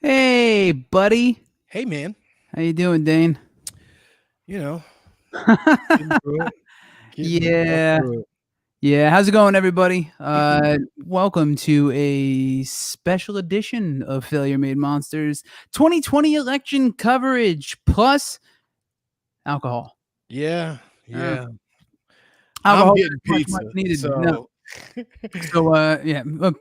Hey, buddy. Hey, man. How you doing, Dane? You know, getting through it. Getting the fuck Yeah. through it. Yeah. How's it going, everybody? Welcome to a special edition of Failure Made Monsters 2020 election coverage plus alcohol. Yeah, yeah. I'm Alcohol getting is pizza, much needed. so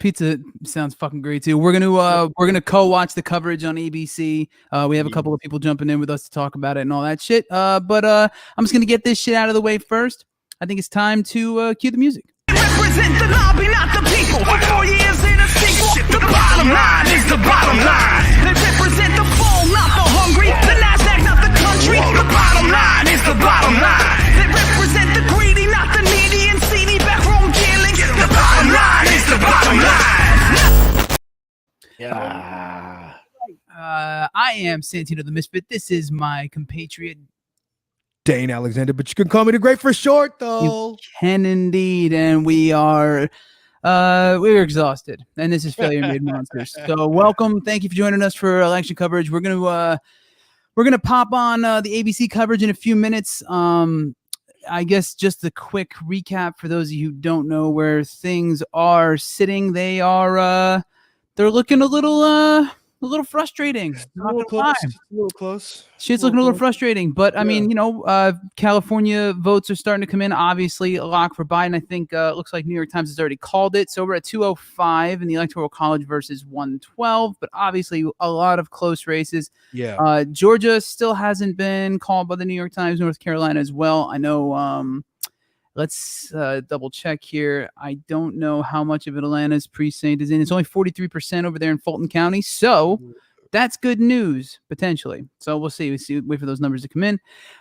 Pizza sounds fucking great too. We're gonna co-watch the coverage on ABC. We have a couple of people jumping in with us to talk about it and all that shit. But I'm just gonna get this shit out of the way first. I think it's time to cue the music. Represent the lobby, not the people. 4 years in a sequel. The bottom line is the bottom line. They represent the full, not the hungry. The NASDAQ, not the country. The bottom line is the bottom line. They represent the greedy, not the needy and seedy backroom dealings. The bottom line is the bottom line. yeah. I am Santino the Misfit. This is my compatriot. Dane Alexander, but you can call me the Great for short, though. You can indeed, and we're exhausted, and this is Failure Made Monsters. So welcome, thank you for joining us for election coverage. We're gonna pop on the ABC coverage in a few minutes. I guess just a quick recap for those of you who don't know where things are sitting. They're looking a little frustrating. A little close. Shit's looking a little frustrating, but I mean, California votes are starting to come in. Obviously, a lock for Biden. I think it looks like New York Times has already called it. So we're at 205 in the Electoral College versus 112, but obviously a lot of close races. Yeah. Georgia still hasn't been called by the New York Times. North Carolina as well. I know. Let's double check here. I don't know how much of Atlanta's precinct is in. It's only 43% over there in Fulton County. So that's good news, potentially. So we'll see. Wait for those numbers to come in.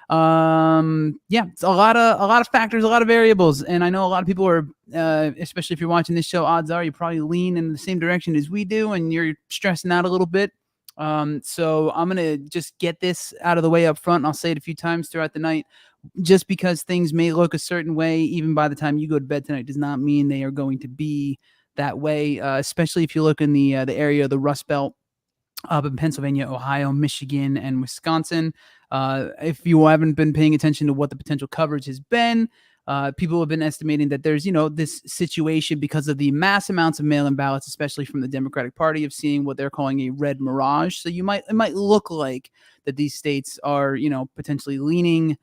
It's a lot of factors, a lot of variables. And I know a lot of people are, especially if you're watching this show, odds are you probably lean in the same direction as we do, and you're stressing out a little bit. So I'm going to just get this out of the way up front, and I'll say it a few times throughout the night. Just because things may look a certain way, even by the time you go to bed tonight, does not mean they are going to be that way, especially if you look in the area of the Rust Belt up in Pennsylvania, Ohio, Michigan, and Wisconsin. If you haven't been paying attention to what the potential coverage has been, people have been estimating that there's, this situation because of the mass amounts of mail-in ballots, especially from the Democratic Party, of seeing what they're calling a red mirage. So it might look like that these states are, potentially leaning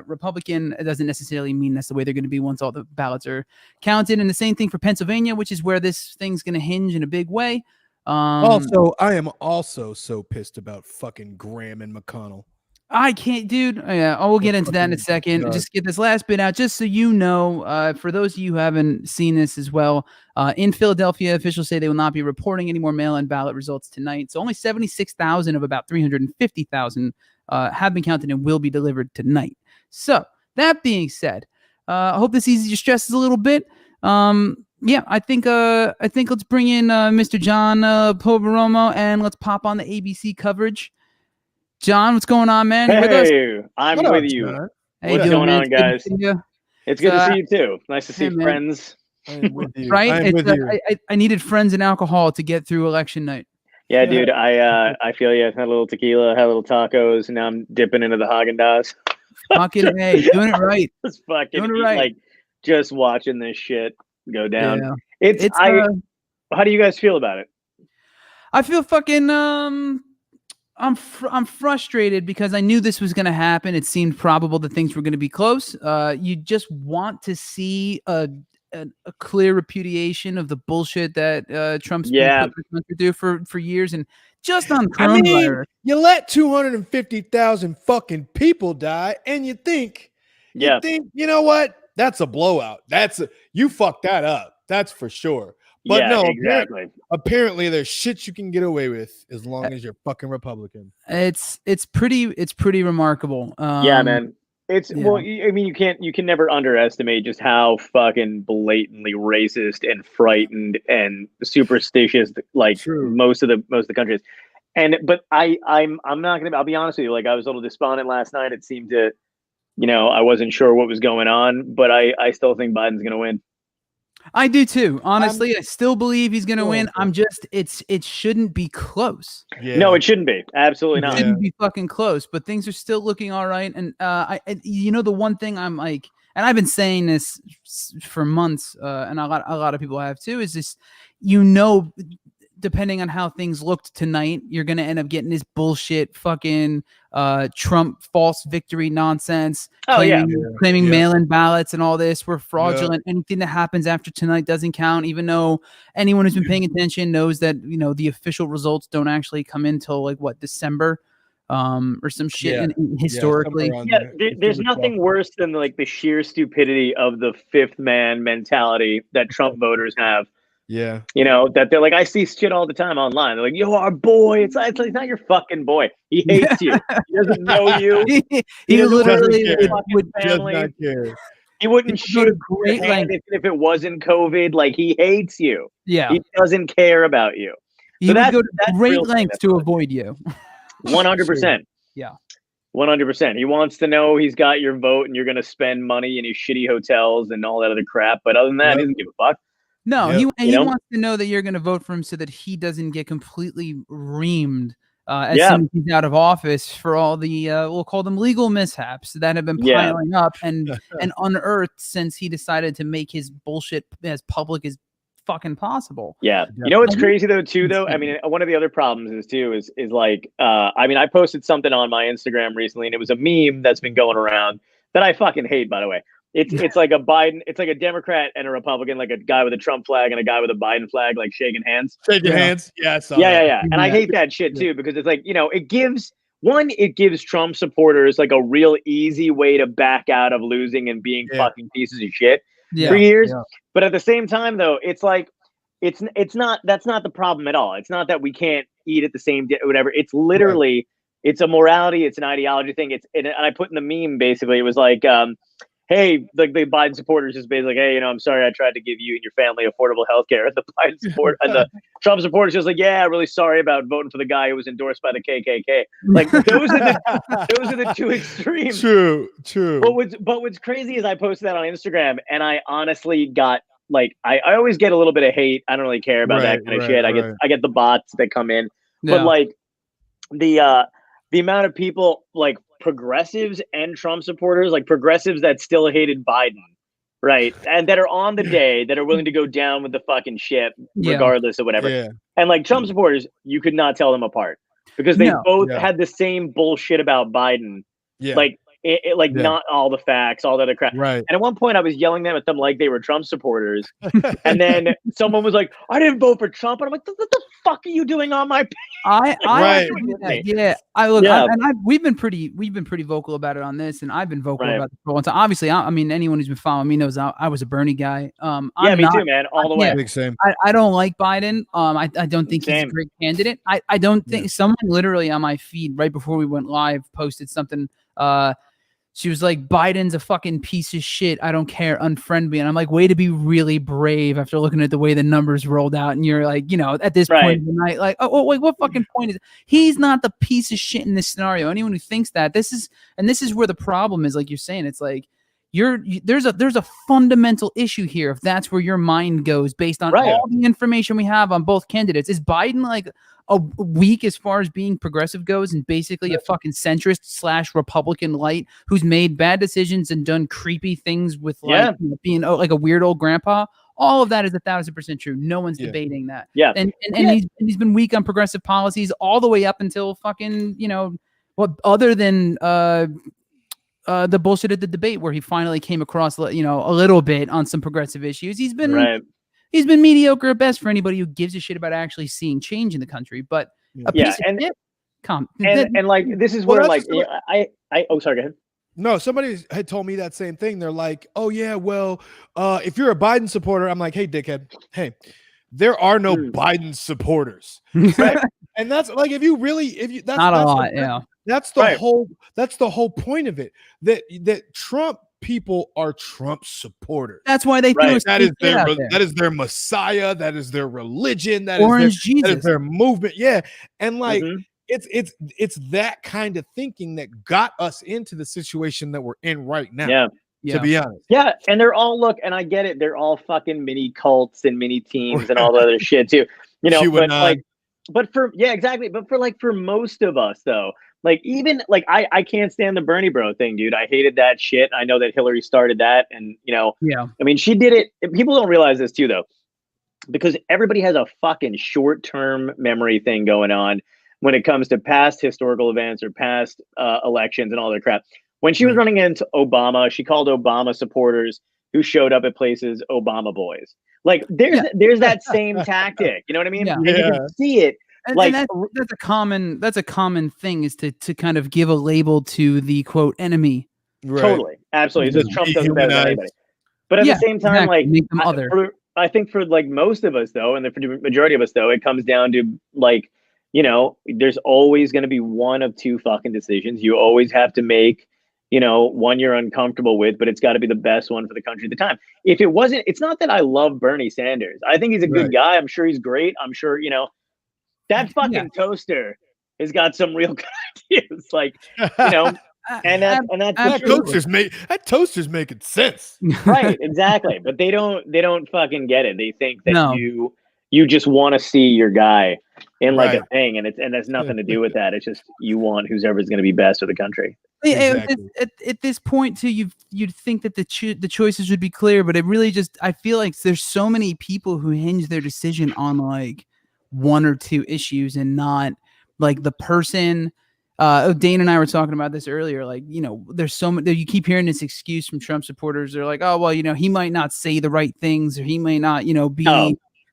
Republican. It doesn't necessarily mean that's the way they're going to be once all the ballots are counted. And the same thing for Pennsylvania, which is where this thing's going to hinge in a big way. Also, I am also so pissed about fucking Graham and McConnell. I can't, dude. Yeah, we'll get into that in a second. Just get this last bit out, just so you know, for those of you who haven't seen this as well, in Philadelphia, officials say they will not be reporting any more mail-in ballot results tonight. So only 76,000 of about 350,000 have been counted and will be delivered tonight. So that being said, I hope this eases your stresses a little bit. I think let's bring in Mr. John Poveromo, and let's pop on the ABC coverage. John, what's going on, man? Hey, I'm with you. What's going on, guys? It's good to see you too. Nice to see friends. Right? I needed friends and alcohol to get through election night. Yeah, dude. I feel you. Had a little tequila, had a little tacos, and now I'm dipping into the Haagen-Dazs. Fucking hey, doing it right. Just fucking like just watching this shit go down. Yeah. How do you guys feel about it? I feel fucking I'm frustrated because I knew this was going to happen. It seemed probable that things were going to be close. You just want to see a clear repudiation of the bullshit that Trump's been through for years, and just on coronavirus. You let 250,000 fucking people die, and you think, you know what? That's a blowout. You fucked that up. That's for sure. But no, exactly. Apparently there's shit you can get away with as long as you're fucking Republican. It's pretty remarkable. Yeah, man. Well, I mean, you can never underestimate just how fucking blatantly racist and frightened and superstitious most of the countries. But I'm not gonna. I'll be honest with you. Like, I was a little despondent last night. It seemed to, I wasn't sure what was going on, but I still think Biden's gonna win. I do too. Honestly, I still believe he's going to win. I'm just, it shouldn't be close. Yeah. No, it shouldn't be. Absolutely not. It shouldn't be fucking close, but things are still looking all right. And the one thing I'm like, and I've been saying this for months, and a lot of people have too, is this, depending on how things looked tonight, you're going to end up getting this bullshit fucking Trump false victory nonsense, claiming mail-in ballots and all this. We're fraudulent. Anything that happens after tonight doesn't count, even though anyone who's been paying attention knows that, the official results don't actually come in till December or some shit. And historically, there's nothing worse than the sheer stupidity of the fifth man mentality that Trump voters have. Yeah. That they're like, I see shit all the time online. They're like, yo, our boy. It's not your fucking boy. He hates you. He doesn't know you. he literally would does not care. He wouldn't shoot a great if it wasn't COVID. He hates you. Yeah. He doesn't care about you. He would go to great lengths to avoid you. 100%. Yeah. 100%. He wants to know he's got your vote and you're going to spend money in his shitty hotels and all that other crap. But other than that, he doesn't give a fuck. No, he wants to know that you're going to vote for him so that he doesn't get completely reamed as soon as he's out of office for all the we'll call them legal mishaps that have been piling up and unearthed since he decided to make his bullshit as public as fucking possible. Yeah. You know what's crazy though? I mean, one of the other problems is I posted something on my Instagram recently and it was a meme that's been going around that I fucking hate, by the way. It's like a Biden, it's like a Democrat and a Republican, like a guy with a Trump flag and a guy with a Biden flag, shaking hands. Shaking hands. Yeah. Yeah. And I hate that shit too, because it's it gives Trump supporters a real easy way to back out of losing and being fucking pieces of shit for years. Yeah. But at the same time though, it's that's not the problem at all. It's not that we can't eat at the same day or whatever. It's literally, it's a morality. It's an ideology thing. And I put in the meme, basically, it was hey, the Biden supporters just basically hey, I'm sorry I tried to give you and your family affordable health care. And the Biden support and the Trump supporters just really sorry about voting for the guy who was endorsed by the KKK. Those are the two extremes. True. But what's crazy is I posted that on Instagram and I honestly got I always get a little bit of hate. I don't really care about that kind of shit. I get the bots that come in. Yeah. But the amount of people progressives and Trump supporters, progressives that still hated Biden, right? And that are on the day that are willing to go down with the fucking ship regardless of whatever. Yeah. And Trump supporters, you could not tell them apart because they both had the same bullshit about Biden. Yeah. Not all the facts, all the other crap. Right. And at one point I was yelling at them like they were Trump supporters. And then someone was like, I didn't vote for Trump. And I'm like, what the fuck are you doing on my page? We've been pretty vocal about it on this, and I've been vocal about it for a long time. Obviously, I mean, anyone who's been following me knows I was a Bernie guy. Me too, man. All the way. I don't like Biden. I don't think he's a great candidate. I don't think someone literally on my feed right before we went live posted something. She was like, Biden's a fucking piece of shit. I don't care. Unfriend me. And I'm like, way to be really brave after looking at the way the numbers rolled out. And you're like, at this point in the night, wait, what fucking point is it? He's not the piece of shit in this scenario. Anyone who thinks that this is where the problem is, like you're saying, it's like there's a fundamental issue here. If that's where your mind goes based on all the information we have on both candidates, is Biden a weak as far as being progressive goes and basically a fucking centrist / Republican light who's made bad decisions and done creepy things with being like a weird old grandpa? All of that is 1,000% true. No one's debating that. Yeah. And he's been weak on progressive policies all the way up until fucking, other than the bullshit at the debate where he finally came across, a little bit on some progressive issues. He's been he's been mediocre at best for anybody who gives a shit about actually seeing change in the country. But this is where oh, sorry, go ahead. No, somebody had told me that same thing. They're like, oh yeah, well, if you're a Biden supporter, I'm like, hey, dickhead, hey, there are no Biden supporters. Right? And that's that's not a lot. Yeah. That's the whole point of it. That Trump people are Trump supporters. That's why they do that is their messiah. That is their religion. That is their movement. Yeah. And it's that kind of thinking that got us into the situation that we're in right now. Yeah. To be honest. Yeah, and they're all and I get it. They're all fucking mini cults and mini teams and all the other shit too. You know, but for exactly. But for most of us though, like even like I can't stand the Bernie bro thing, dude. I hated that shit. I know that Hillary started that, and I mean she did it. People don't realize this too though, because everybody has a fucking short-term memory thing going on when it comes to past historical events or past elections and all that crap. When she was running into Obama, she called Obama supporters who showed up at places Obama boys. Like there's that same tactic. You know what I mean? Yeah. And you can see it. And that's a common thing is to kind of give a label to the quote enemy. Right. Totally, absolutely. So Trump doesn't better than anybody. But at the same time, like make them other. I think for like most of us though, and the majority of us though, it comes down to like, there's always going to be one of two fucking decisions. You always have to make, one you're uncomfortable with, but it's got to be the best one for the country at the time. If it wasn't, it's not that I love Bernie Sanders. I think he's a good guy. I'm sure he's great. I'm sure, that fucking toaster has got some real good ideas. Like, and that toaster's making sense. Right, exactly. But they don't fucking get it. They think that you just want to see your guy in like a thing, and that's nothing to do with that. It's just you want whoever's going to be best for the country. Exactly. At this point too, you'd think that the choices would be clear, but it really just, I feel like there's so many people who hinge their decision on like one or two issues and not like the person. Dane and I were talking about this earlier. Like, there's so much, you keep hearing this excuse from Trump supporters. They're like, oh, well, he might not say the right things, or he may not,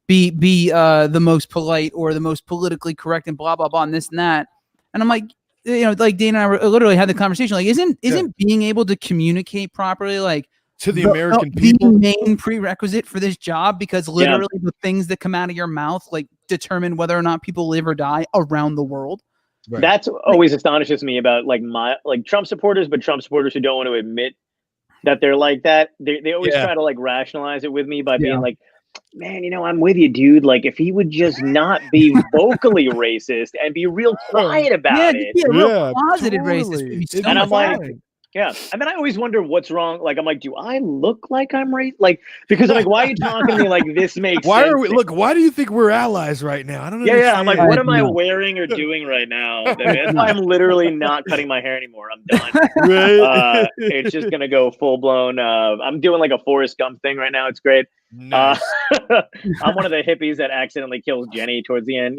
be the most polite or the most politically correct and blah, blah, blah, and this and that. And I'm like, like Dane and I literally had the conversation. Like, isn't being able to communicate properly, like, to the American people, the main prerequisite for this job? Because literally the things that come out of your mouth, like, determine whether or not people live or die around the world. Right. That's always astonishes me about like Trump supporters, but Trump supporters who don't want to admit that they're like that. They always try to like rationalize it with me by being like, man, I'm with you, dude. Like if he would just not be vocally racist and be real quiet about it. Be a real positive racist. And I'm like, and then I always wonder what's wrong. Like, I'm like, do I look like I'm racist? Like, because I'm like, why are you talking to me like this makes why sense? Why do you think we're allies right now? I don't know. Yeah. I'm like, what am I wearing or doing right now? That's why I'm literally not cutting my hair anymore. I'm done. It's just going to go full blown. I'm doing like a Forrest Gump thing right now. It's great. Nice. I'm one of the hippies that accidentally kills Jenny towards the end,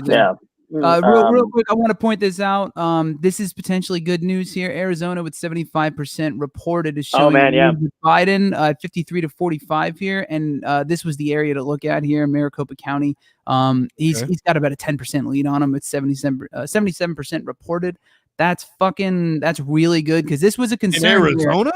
Yeah. Real quick, I want to point this out. This is potentially good news here. Arizona with 75% reported is showing Biden 53-45 here, and this was the area to look at here, Maricopa County. He's got about a 10% lead on him with 77% reported. That's really good because this was a concern in Arizona.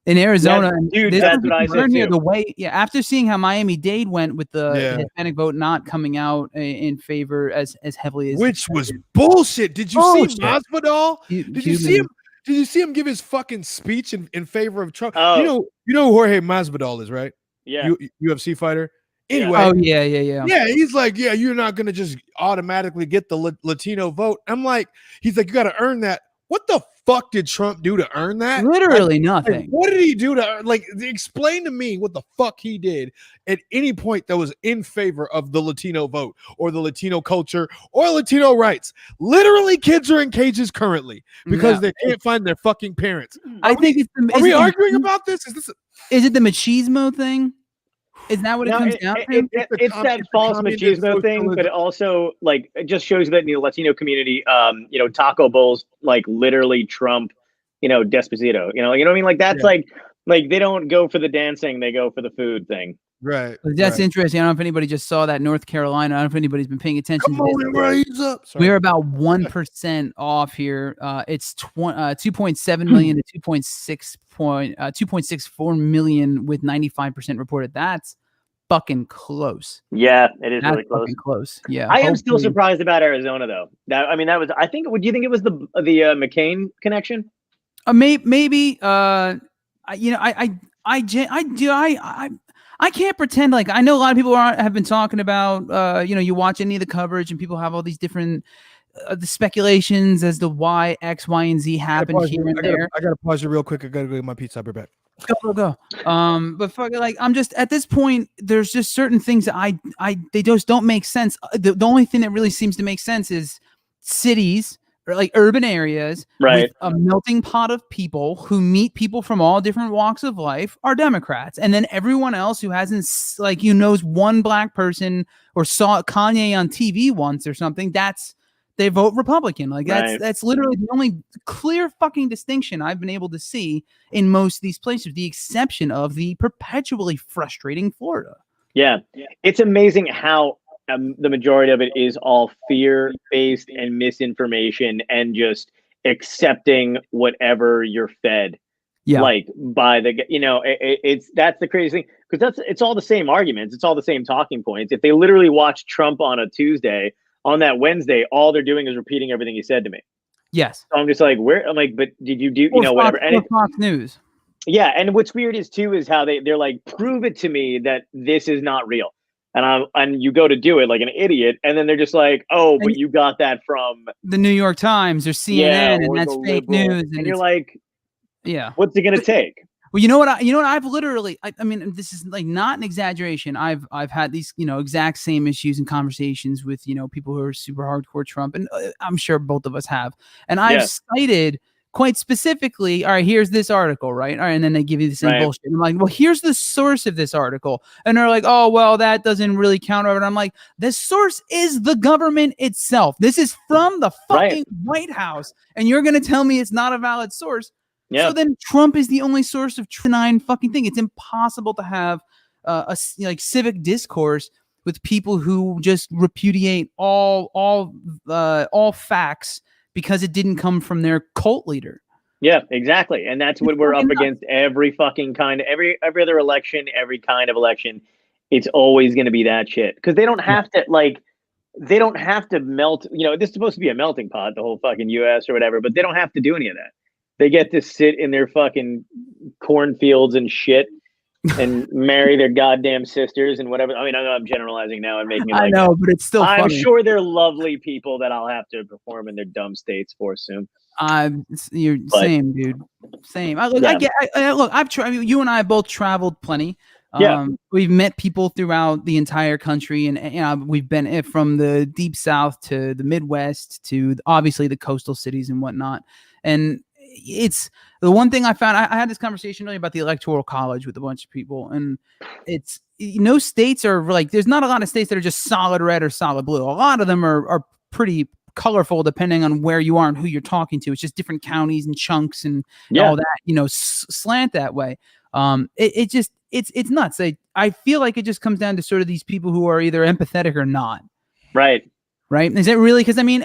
In Arizona, dude, that's what I said here, too. the way, after seeing how Miami-Dade went with the Hispanic vote not coming out in favor as heavily as, which was bullshit. Did you see Masvidal? Did you see him? Did you see him give his fucking speech in favor of Trump? You know who Jorge Masvidal is, right? Yeah, UFC fighter. Anyway, yeah. He's like, you're not gonna just automatically get the Latino vote. I'm like, he's like, you got to earn that. What the fuck did Trump do to earn that? Literally nothing. What did he do to explain to me what the fuck he did at any point that was in favor of the Latino vote or the Latino culture or Latino rights? Literally, kids are in cages currently because they can't find their fucking parents. Are we arguing about this? Is it the machismo thing? Is that what it comes down to? It's that false machismo thing, but it also it just shows that in the Latino community, taco bowls literally trump, Despacito. You know what I mean? Like that's like they don't go for the dancing, they go for the food thing. Right. That's interesting. I don't know if anybody just saw that North Carolina. I don't know if anybody's been paying attention to this. We're about 1% off here. It's 2.7 million to 2.64 million with 95% reported. That's fucking close. Yeah, it is really close. Yeah. I am still surprised about Arizona though. That was would you think it was the McCain connection? Maybe I can't pretend I know a lot of people have been talking about, you watch any of the coverage and people have all these different the speculations as to why X, Y, and Z happened here and there. I gotta pause you real quick. I gotta go get my pizza. I'll be back. Go. But fucking, like, I'm just at this point. There's just certain things that they just don't make sense. The only thing that really seems to make sense is cities or like urban areas, right? With a melting pot of people who meet people from all different walks of life are Democrats, and then everyone else who hasn't knows one black person or saw Kanye on TV once or something, they vote Republican. Like that's literally the only clear fucking distinction I've been able to see in most of these places, with the exception of the perpetually frustrating Florida. Yeah. It's amazing how the majority of it is all fear-based and misinformation and just accepting whatever you're fed. Yeah. Like by the, that's the crazy thing, because it's all the same arguments. It's all the same talking points. If they literally watch Trump on a Tuesday, on that Wednesday, all they're doing is repeating everything he said to me. Yes. So I'm just like, but did you do, whatever. And Fox News. Yeah. And what's weird is how they're like, prove it to me that this is not real. And you go to do it like an idiot. And then they're just like, oh, but you got that from the New York Times or CNN, and that's fake news. And you're like, yeah, what's it going to take? Well, you know what? I've literally, I mean, this is like not an exaggeration. I've had these, exact same issues and conversations with, people who are super hardcore Trump, and I'm sure both of us have. And I've cited quite specifically, all right, here's this article, right? All right, and then they give you the same bullshit. And I'm like, well, here's the source of this article, and they're like, oh, well, that doesn't really count. And I'm like, the source is the government itself. This is from the fucking White House, and you're gonna tell me it's not a valid source? Yeah. So then Trump is the only source of benign fucking thing. It's impossible to have a civic discourse with people who just repudiate all facts because it didn't come from their cult leader. Yeah, exactly. And that's what we're up against every fucking kind of every other election, every kind of election. It's always going to be that shit, because they don't have to they don't have to melt. This is supposed to be a melting pot, the whole fucking U.S. or whatever, but they don't have to do any of that. They get to sit in their fucking cornfields and shit and marry their goddamn sisters and whatever. I mean, I know I'm generalizing now and making it like, I know, but it's still funny. I'm sure they're lovely people that I'll have to perform in their dumb states for soon. Same, dude. Same. I've tried. You and I both traveled plenty. We've met people throughout the entire country, and we've been from the deep South to the Midwest to obviously the coastal cities and whatnot. And it's the one thing I found. I had this conversation earlier about the Electoral College with a bunch of people, and it's states are like, there's not a lot of states that are just solid red or solid blue. A lot of them are pretty colorful depending on where you are and who you're talking to. It's just different counties and chunks and all that, slant that way. It's nuts. I feel like it just comes down to sort of these people who are either empathetic or not. Right? Is it really? Because I mean,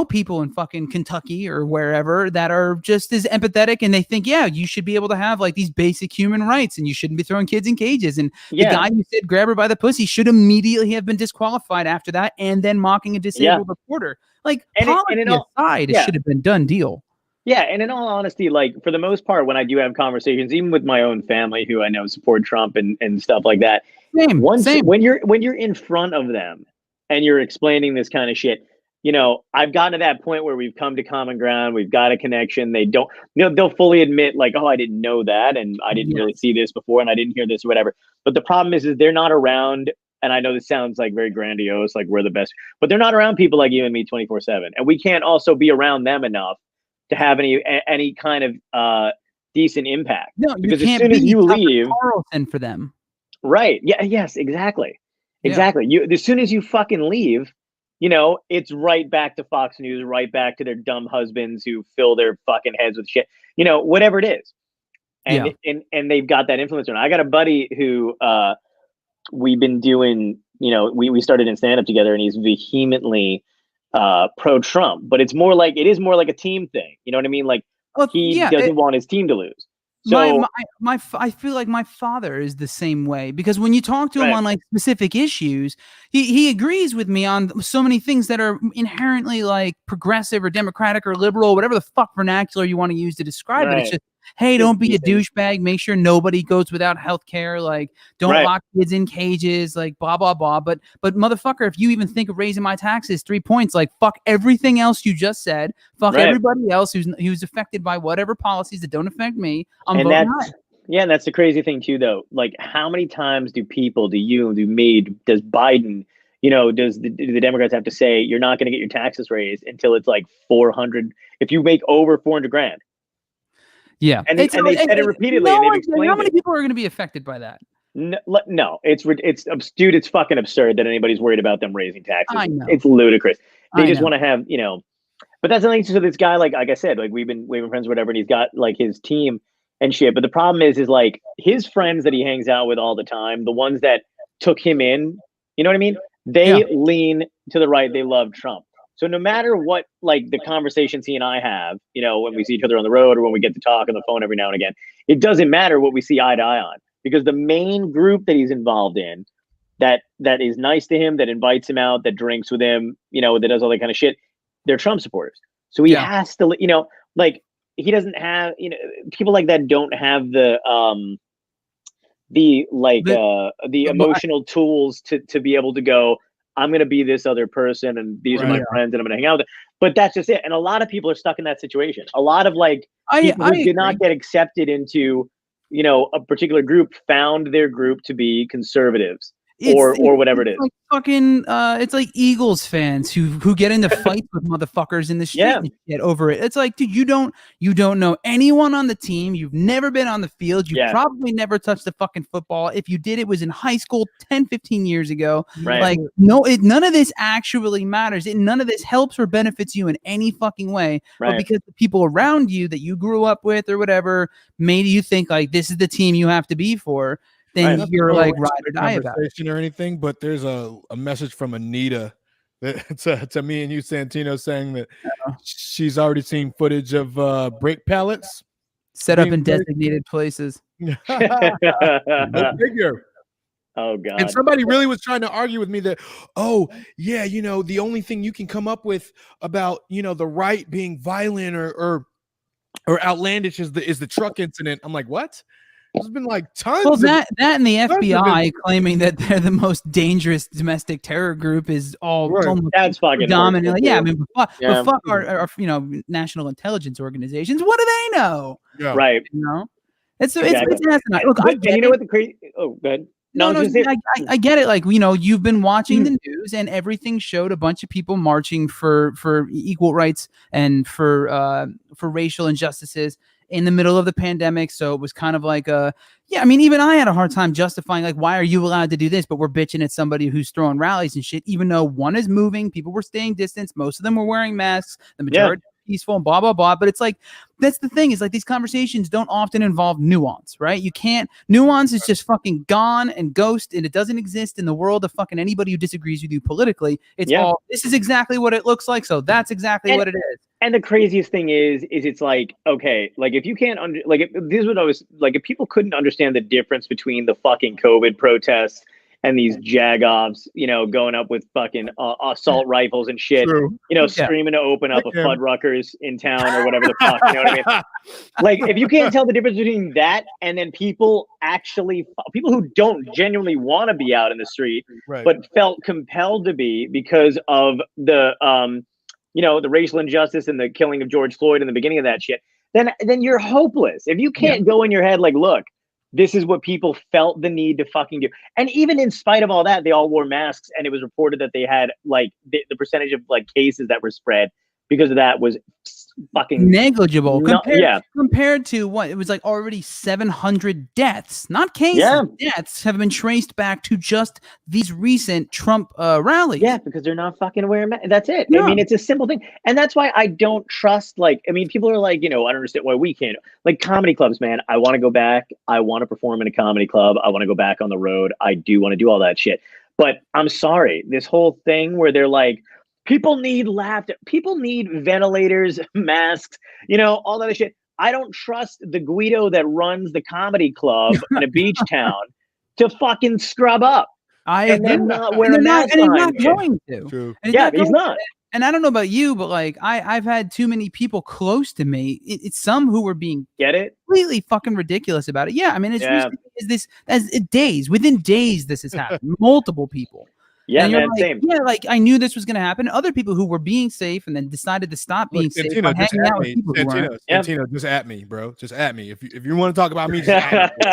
people in fucking Kentucky or wherever that are just as empathetic, and they think, you should be able to have like these basic human rights, and you shouldn't be throwing kids in cages. And the guy who said grab her by the pussy should immediately have been disqualified after that, and then mocking a disabled reporter. Like, policy aside, it should have been done deal. Yeah, and in all honesty, like for the most part, when I do have conversations, even with my own family who I know support Trump and stuff like that, same. When you're in front of them and you're explaining this kind of shit, I've gotten to that point where we've come to common ground. We've got a connection. They'll fully admit like, oh, I didn't know that. And I didn't really see this before. And I didn't hear this or whatever. But the problem is they're not around. And I know this sounds like very grandiose, like we're the best, but they're not around people like you and me 24/7. And we can't also be around them enough to have any kind of decent impact. No, because as soon as you leave, Carlson for them. Right. Yeah. Yes, exactly. Exactly. As soon as you fucking leave, it's right back to Fox News, right back to their dumb husbands who fill their fucking heads with shit, whatever it is. And they've got that influence. I got a buddy who we've been doing, we started in stand-up together, and he's vehemently pro-Trump, but it is more like a team thing. You know what I mean? Like he doesn't want his team to lose. So I feel like my father is the same way, because when you talk to him on like specific issues, he agrees with me on so many things that are inherently like progressive or democratic or liberal, whatever the fuck vernacular you want to use to describe it. It's just hey, don't be a douchebag. Make sure nobody goes without health care. Like, don't lock kids in cages. Like, blah blah blah. But motherfucker, if you even think of raising my taxes 3 points, like, fuck everything else you just said. Fuck everybody else who's affected by whatever policies that don't affect me. I'm voting aye. Yeah, and that's the crazy thing too, though. Like, how many times does Biden, does the Democrats have to say you're not going to get your taxes raised until it's like 400? If you make over 400 grand. Yeah, and they said it repeatedly. No, and they've explained how many people are going to be affected by that? No, it's dude, it's fucking absurd that anybody's worried about them raising taxes. I know. It's ludicrous. They just want to have, but that's the thing. So this guy, like I said, like we've been friends or whatever, and he's got like his team and shit. But the problem is like his friends that he hangs out with all the time, the ones that took him in, you know what I mean? They lean to the right. They love Trump. So no matter what, like the conversations he and I have, when we see each other on the road or when we get to talk on the phone every now and again, it doesn't matter what we see eye to eye on, because the main group that he's involved in, that is nice to him, that invites him out, that drinks with him, that does all that kind of shit, they're Trump supporters. So he has to, like he doesn't have, people like that don't have the emotional tools to be able to go, I'm going to be this other person and these are my friends and I'm going to hang out with them. But that's just it. And a lot of people are stuck in that situation. A lot of people who did not get accepted into, a particular group found their group to be conservatives. Or whatever it is. Like fucking, it's like Eagles fans who get into fights with motherfuckers in the street and get over it. It's like, dude, you don't know anyone on the team. You've never been on the field. You probably never touched a fucking football. If you did, it was in high school 10, 15 years ago. Right. Like, none of this actually matters. None of this helps or benefits you in any fucking way. Right. But because the people around you that you grew up with or whatever made you think like this is the team you have to be for. Then you're like ride or die about it. Or anything, but there's a message from Anita to me and you, Santino, saying that she's already seen footage of brake pallets set up in designated places. Go figure. Oh God! And somebody really was trying to argue with me that, the only thing you can come up with about the right being violent or outlandish is the truck incident. I'm like, what? There's been like tons. Well, that and the FBI claiming that they're the most dangerous domestic terror group is all that's fucking dominant. Yeah, I mean, but fuck our national intelligence organizations. What do they know? Yeah. Right. It's asinine. Look, I get what the crazy? Oh, go ahead. No, I get it. Like, you've been watching the news and everything showed a bunch of people marching for equal rights and for racial injustices in the middle of the pandemic. So it was kind of like even I had a hard time justifying like, why are you allowed to do this? But we're bitching at somebody who's throwing rallies and shit, even though one is moving, people were staying distance, most of them were wearing masks, the majority peaceful and blah blah blah. But it's like, that's the thing, is like these conversations don't often involve nuance, right? Nuance is just fucking gone and ghost, and it doesn't exist in the world of fucking anybody who disagrees with you politically. It's all, this is exactly what it looks like, so that's exactly what it is. And the craziest thing is it's like, okay, like if you can't if people couldn't understand the difference between the fucking COVID protests and these jagoffs, going up with fucking assault rifles and shit, screaming to open up a Fuddruckers in town or whatever the fuck, you know what I mean? Like, if you can't tell the difference between that and then people who don't genuinely want to be out in the street, but felt compelled to be because of the, the racial injustice and the killing of George Floyd in the beginning of that shit, then you're hopeless. If you can't go in your head like, look, this is what people felt the need to fucking do. And even in spite of all that, they all wore masks, and it was reported that they had like the percentage of like cases that were spread because of that was fucking negligible compared to what it was like already 700 deaths, not cases. Deaths have been traced back to just these recent Trump rallies. Yeah, because they're not fucking wearing masks. That's it. I mean, it's a simple thing, and that's why I don't trust. Like, I mean, people are like, I don't understand why we can't. Like comedy clubs, man. I want to go back. I want to perform in a comedy club. I want to go back on the road. I do want to do all that shit. But I'm sorry, this whole thing where they're like, people need laughter. People need ventilators, masks, all that shit. I don't trust the Guido that runs the comedy club in a beach town to fucking scrub up. And then not wear a mask. And he's not going to. True. He's not. And I don't know about you, but like I've had too many people close to me. It's some who were being completely fucking ridiculous about it. Yeah, I mean, it's recently days within days this has happened. Multiple people. Yeah, man, like, same. Yeah, like I knew this was going to happen. Other people who were being safe and then decided to stop being safe by hanging out with people who weren't. Santino, just at me, bro. Just at me. If you want to talk about me, just at me.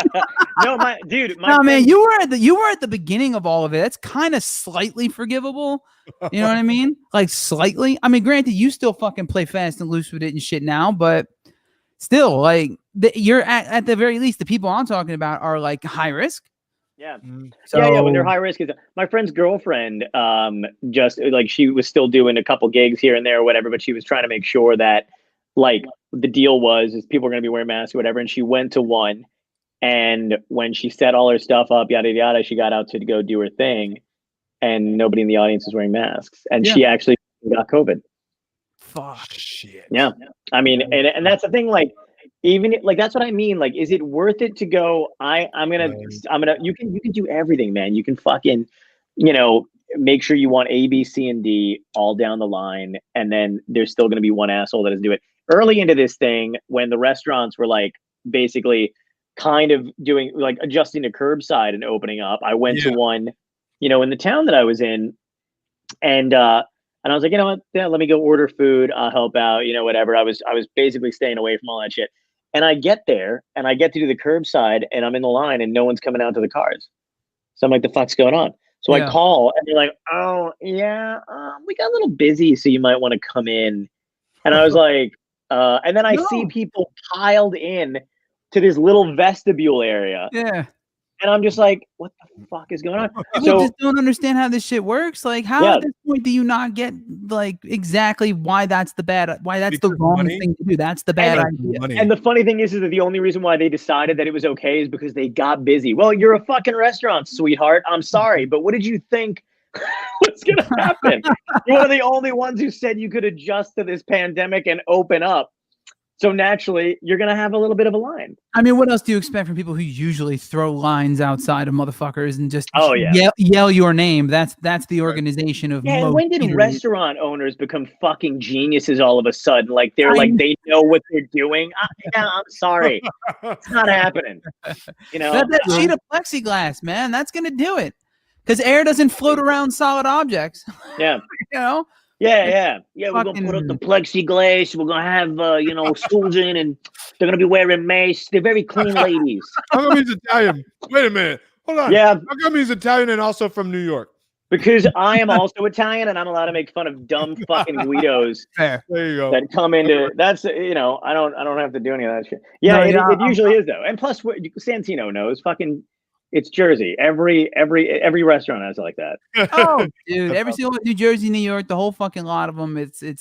No, man, you were at the beginning of all of it. That's kind of slightly forgivable. You know what I mean? Like slightly. I mean, granted, you still fucking play fast and loose with it and shit now, but still, like you're at the very least, the people I'm talking about are like high risk. Yeah. Yeah. When they're high risk, my friend's girlfriend, just like she was still doing a couple gigs here and there or whatever, but she was trying to make sure that like the deal was people are going to be wearing masks or whatever. And she went to one, and when she set all her stuff up, yada, yada, she got out to go do her thing, and nobody in the audience was wearing masks. And she actually got COVID. Fuck shit. Yeah. I mean, and that's the thing, like, even like that's what I mean. Like, is it worth it to go? I'm gonna. You can do everything, man. You can fucking, make sure you want A, B, C, and D all down the line, and then there's still gonna be one asshole that doesn't do it. Early into this thing, when the restaurants were like basically kind of doing like adjusting to curbside and opening up, I went to one, in the town that I was in, and I was like, you know what? Yeah, let me go order food. I'll help out. Whatever. I was basically staying away from all that shit. And I get there and I get to do the curbside and I'm in the line and no one's coming out to the cars. So I'm like, the fuck's going on? So I call and they're like, oh yeah, we got a little busy, so you might want to come in. And I was like, and then I see people piled in to this little vestibule area. Yeah. And I'm just like, what the fuck is going on? People just don't understand how this shit works. Like, how at this point do you not get like exactly why that's the wrong thing to do? That's the bad idea. And the funny thing is that the only reason why they decided that it was okay is because they got busy. Well, you're a fucking restaurant, sweetheart. I'm sorry, but what did you think was going to happen? You're one of the only ones who said you could adjust to this pandemic and open up. So naturally, you're going to have a little bit of a line. I mean, what else do you expect from people who usually throw lines outside of motherfuckers and just yell your name? That's the organization of. Yeah, and when did restaurant owners become fucking geniuses all of a sudden? Like they know what they're doing. I'm sorry, it's not happening. That sheet of plexiglass, man, that's going to do it because air doesn't float around solid objects. Yeah, Yeah, we're going to put up the plexiglass. We're going to have, stools in, and they're going to be wearing masks. They're very clean ladies. How come he's Italian? Wait a minute. Hold on. Yeah. How come he's Italian and also from New York? Because I am also Italian, and I'm allowed to make fun of dumb fucking Guidos there you go. that come into – that's, I don't have to do any of that shit. Yeah, it usually is, though. And plus, Santino knows fucking – it's Jersey. Every restaurant has it like that. Oh, dude! Every single New Jersey, New York, the whole fucking lot of them. I need to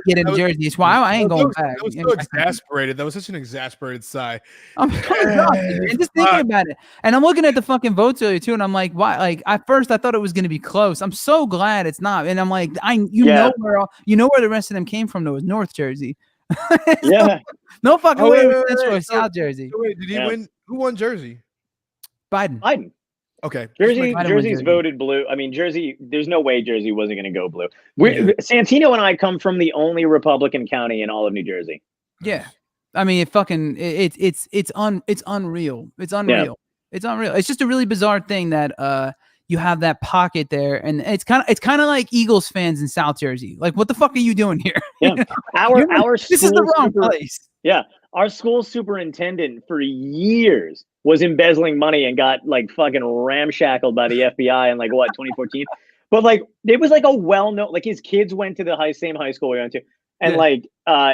get into Jersey. It's why I ain't going back. That was so exasperated. That was such an exasperated sigh. I'm just thinking about it, and I'm looking at the fucking votes earlier too, and I'm like, why? Like at first, I thought it was going to be close. I'm so glad it's not, and I'm like, know where the rest of them came from. Though, it was North Jersey. No fucking way with Central or South Jersey. So wait, did he win? Who won Jersey? Biden. Okay. Jersey's voted blue. I mean, Jersey. There's no way Jersey wasn't going to go blue. Santino and I come from the only Republican county in all of New Jersey. Yeah, I mean, it's unreal. It's unreal. It's unreal. It's just a really bizarre thing that you have that pocket there, and it's kind of like Eagles fans in South Jersey. Like, what the fuck are you doing here? Yeah, this is the wrong place. Yeah, our school superintendent for years was embezzling money and got like fucking ramshackled by the FBI in 2014. But like, it was like a well-known, like his kids went to the same high school we went to, and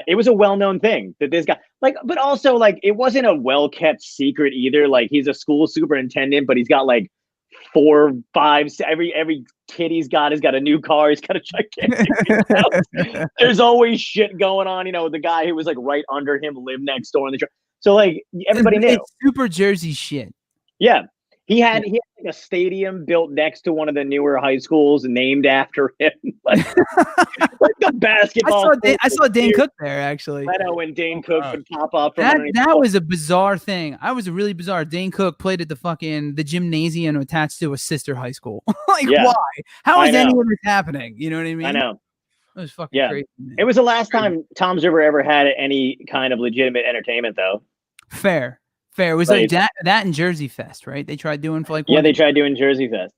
it was a well-known thing that this guy but also like it wasn't a well-kept secret either. Like he's a school superintendent, but he's got like 4, 5, every kid he's got a new car. He's got a gigantic house. There's always shit going on. The guy who was like right under him lived next door in the truck. So like everybody knew. It's super Jersey shit. Yeah. He had like a stadium built next to one of the newer high schools named after him. like the basketball. I saw Dane Cook there actually. I know when Dane Cook would pop up. From that was a bizarre thing. I was really bizarre. Dane Cook played at the gymnasium attached to a sister high school. Why? How is any of this happening? You know what I mean? I know. It was fucking crazy. Man. It was the last time Tom's River ever had any kind of legitimate entertainment, though. Fair. It was like that and Jersey Fest, right? They tried doing for like they tried doing Jersey Fest.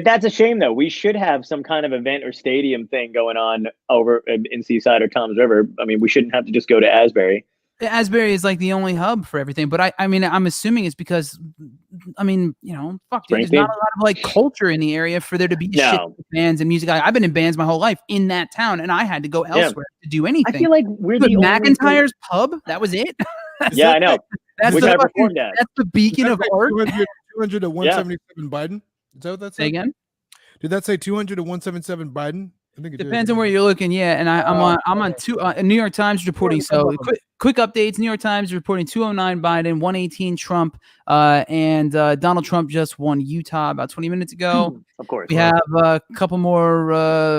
That's a shame, though. We should have some kind of event or stadium thing going on over in Seaside or Tom's River. I mean, we shouldn't have to just go to Asbury. Asbury is like the only hub for everything, but I mean, I'm assuming it's because, I mean, fuck, dude, there's not a lot of like culture in the area for there to be shit bands and music. I've been in bands my whole life in that town, and I had to go elsewhere to do anything. I feel like we're the McIntyre's pub. That was it. I know. That's the beacon of art. 200 to 177 Biden. Is that what that said? Say again? Did that say 200 to 177 Biden? I think it depends on where you're looking. Yeah, and I'm on two. New York Times reporting. So quick updates. New York Times reporting 209 Biden, 118 Trump, and Donald Trump just won Utah about 20 minutes ago. Of course, we have a couple more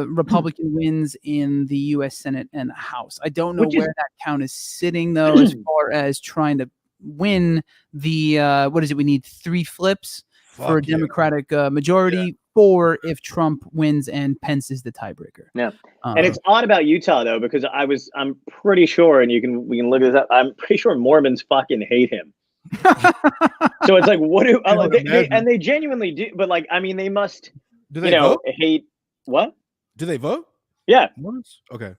Republican wins in the U.S. Senate and the House. I don't know where that count is sitting though, as far as trying to win the what is it? We need 3 flips for a Democratic majority. 4 if Trump wins and Pence is the tiebreaker. Yeah, and it's odd about Utah though, because I'm pretty sure, and we can look this up. I'm pretty sure Mormons fucking hate him. So it's like, what do they genuinely do? But like, I mean, they must. Do they vote? Hate what? Do they vote? Yeah. Mormons? Okay.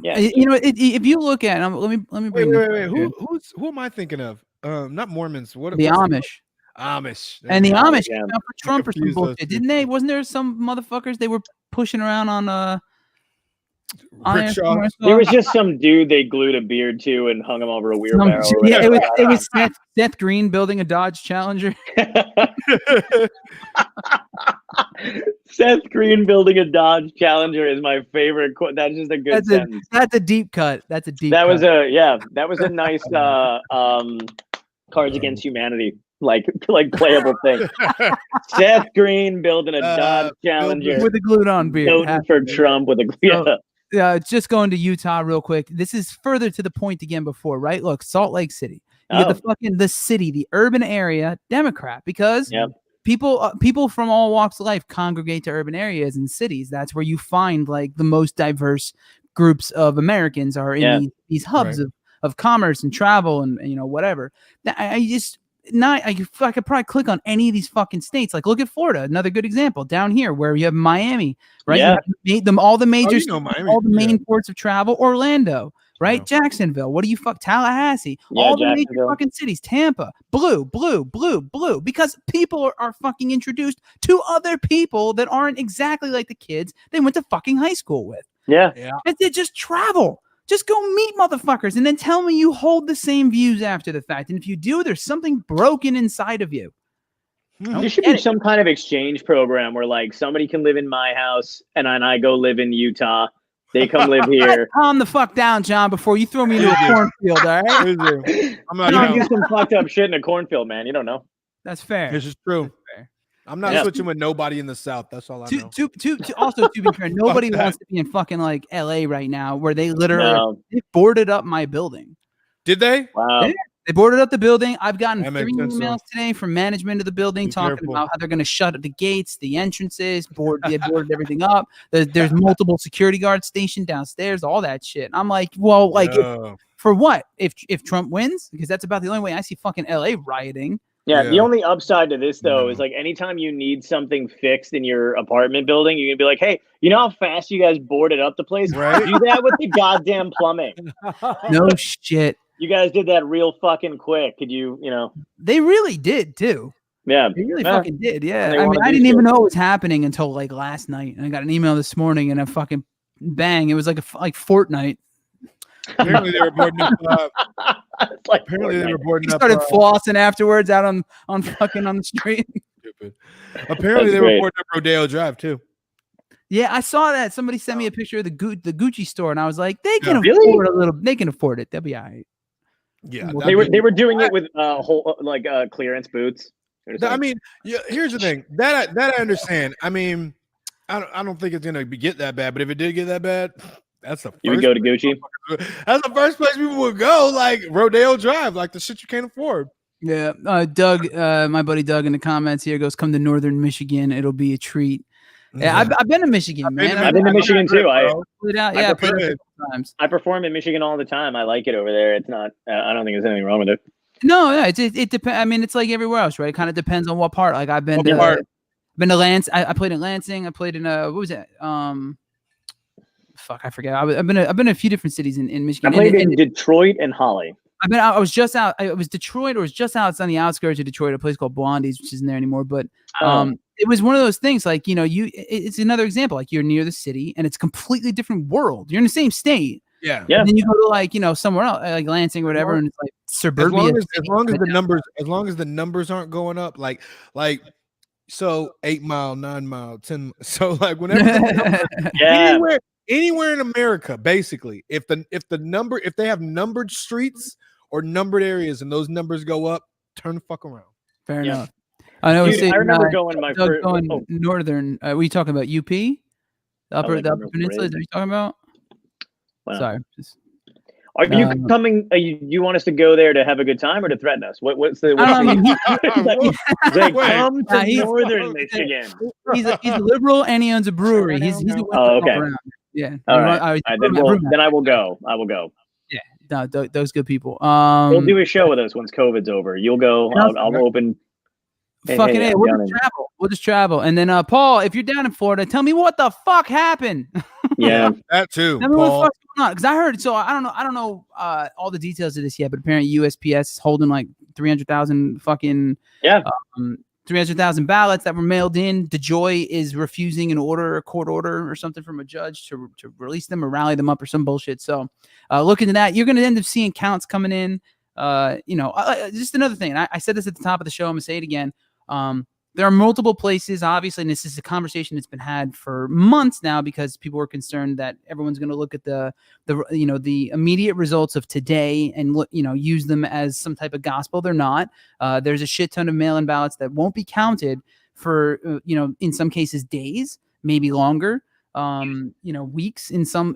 Yeah. If you look at let me bring. Wait. Who am I thinking of? Not Mormons. What? The Amish. Amish. And the Amish came out for Trump or some bullshit, didn't they? Wasn't there some motherfuckers they were pushing around on there was just some dude they glued a beard to and hung him over a wheelbarrow. Yeah, it was Seth Green building a Dodge Challenger. Seth Green building a Dodge Challenger is my favorite quote. That's just a good sentence. That's a deep cut. That was a nice Cards Against Humanity like playable thing. Seth Green building a Dodge Challenger with a glued on beard for Trump with a just going to Utah real quick. This is further to the point again before, right? Look, Salt Lake City. You get the city, the urban area, Democrat, because people from all walks of life congregate to urban areas and cities. That's where you find like the most diverse groups of Americans are in these hubs of commerce and travel and whatever. I could probably click on any of these fucking states. Like, look at Florida, another good example. Down here, where you have Miami, right? Yeah. You have all the major, all the main ports of travel. Orlando, right? No. Jacksonville. What do you Tallahassee? All the major fucking cities. Tampa, blue, because people are fucking introduced to other people that aren't exactly like the kids they went to fucking high school with. Yeah. And they just travel. Just go meet motherfuckers and then tell me you hold the same views after the fact. And if you do, there's something broken inside of you. There should be some kind of exchange program where like somebody can live in my house and then I go live in Utah. They come live here. Calm the fuck down, John, before you throw me into a cornfield, all right? I'm not do some fucked up shit in a cornfield, man. You don't know. That's fair. This is true. I'm not switching with nobody in the South. That's all I know. Also, to be fair, nobody wants to be in fucking like LA right now, where they literally they boarded up my building. Did they? Wow. They boarded up the building. I've gotten 3 emails today from management of the building talking about how they're going to shut the gates, the entrances, they boarded everything up. There's multiple security guards stationed downstairs, all that shit. I'm like, well, like, for what? If Trump wins? Because that's about the only way I see fucking LA rioting. Yeah, the only upside to this, though, is like anytime you need something fixed in your apartment building, you can be like, hey, you know how fast you guys boarded up the place? Right? Do that with the goddamn plumbing. No shit. You guys did that real fucking quick. Could you, They really did, too. Yeah. They really fucking did, yeah. I mean, I didn't even know it was happening until like last night. And I got an email this morning and a fucking bang. It was like Fortnite. Apparently they were boarding up. Apparently they were boarding up. Started flossing afterwards out on fucking on the street. Stupid. Apparently they were boarding up Rodeo Drive too. Yeah, I saw that. Somebody sent me a picture of the Gucci store, and I was like, they can afford a little. They can afford it. They'll be all right. Yeah, they were doing it with clearance boots. I mean, here's the thing that I understand. I mean, I don't think it's gonna get that bad, but if it did get that bad, that's the first. You would go to Gucci. That's the first place people would go, like Rodeo Drive, like the shit you can't afford. Yeah, Doug, my buddy Doug in the comments here goes, "Come to Northern Michigan, it'll be a treat." Yeah, I've been to Michigan, man. I've been to Michigan too. I perform in Michigan all the time. I like it over there. It's not. I don't think there's anything wrong with it. No, it depends. I mean, it's like everywhere else, right? It kind of depends on what part. Like I've been to Lance. I played in Lansing. I played in what was it? Fuck, I forget. I've been in a few different cities in Michigan. I played in Detroit and Holly. I was just out. It was Detroit, or it was just out on the outskirts of Detroit, a place called Blondie's, which isn't there anymore. But it was one of those things, like, you know, it's another example. Like you're near the city, and it's a completely different world. You're in the same state. Yeah. And then you go to, like, you know, somewhere else, like Lansing or whatever, and it's like suburbia. As long as the numbers aren't going up, like so 8 mile, 9 mile, 10. So like whenever anywhere in America, basically, if they have numbered streets or numbered areas and those numbers go up, turn the fuck around. Fair enough. I know. Dude, I remember going my first northern. Were you talking about UP? The upper peninsula? Are you talking about? Wow. Sorry. Are you coming? You want us to go there to have a good time or to threaten us? What's the? Come to Northern Michigan. He's a liberal and he owns a brewery. He's okay. Yeah. All right. Then I will go. Yeah. No, those good people. We'll do a show with us once COVID's over. You'll go. I'll open. Fucking hey, we'll just travel. And then Paul, if you're down in Florida, tell me what the fuck happened. Yeah, that too. Tell me what the fuck's going on, because I heard. So I don't know all the details of this yet, but apparently USPS is holding like 300,000 fucking 300,000 ballots that were mailed in. DeJoy is refusing a court order or something from a judge to release them or rally them up or some bullshit. So look into that. You're going to end up seeing counts coming in. Just another thing. I said this at the top of the show. I'm gonna say it again. There are multiple places, obviously, and this is a conversation that's been had for months now because people were concerned that everyone's going to look at the immediate results of today and use them as some type of gospel. They're not. There's a shit ton of mail-in ballots that won't be counted for in some cases days, maybe longer. Weeks in some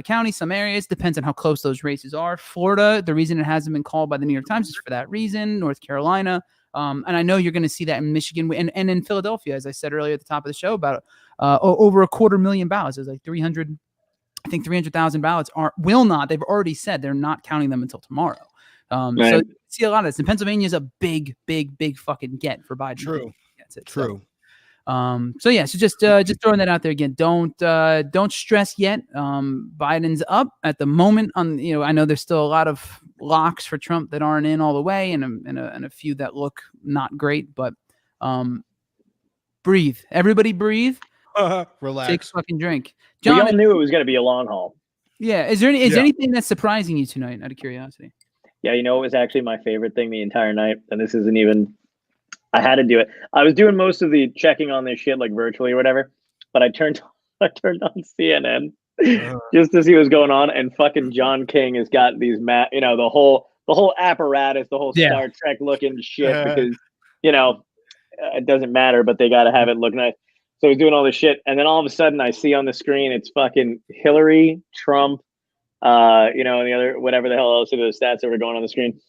counties, some areas, depends on how close those races are. Florida, the reason it hasn't been called by the New York Times is for that reason. North Carolina. And I know you're going to see that in Michigan and in Philadelphia, as I said earlier at the top of the show, about over 250,000 ballots. There's like 300,000 ballots will not. They've already said they're not counting them until tomorrow. So you see a lot of this. And Pennsylvania is a big fucking get for Biden. True. That's it. True. So just throwing that out there again. Don't stress yet. Biden's up at the moment on, I know there's still a lot of locks for Trump that aren't in all the way and a few that look not great, but breathe. Everybody breathe. Relax. Take a fucking drink. John, we all knew it was going to be a long haul. Yeah. Is there anything that's surprising you tonight out of curiosity? Yeah. It was actually my favorite thing the entire night. And this isn't even, I had to do it. I was doing most of the checking on this shit like virtually or whatever, but I turned on CNN just to see what's going on, and fucking John King has got these the whole apparatus, the whole Star Trek looking shit because it doesn't matter, but they got to have it look nice. So he's doing all this shit, and then all of a sudden I see on the screen it's fucking Hillary, Trump, and the other whatever the hell else of the stats that were going on the screen.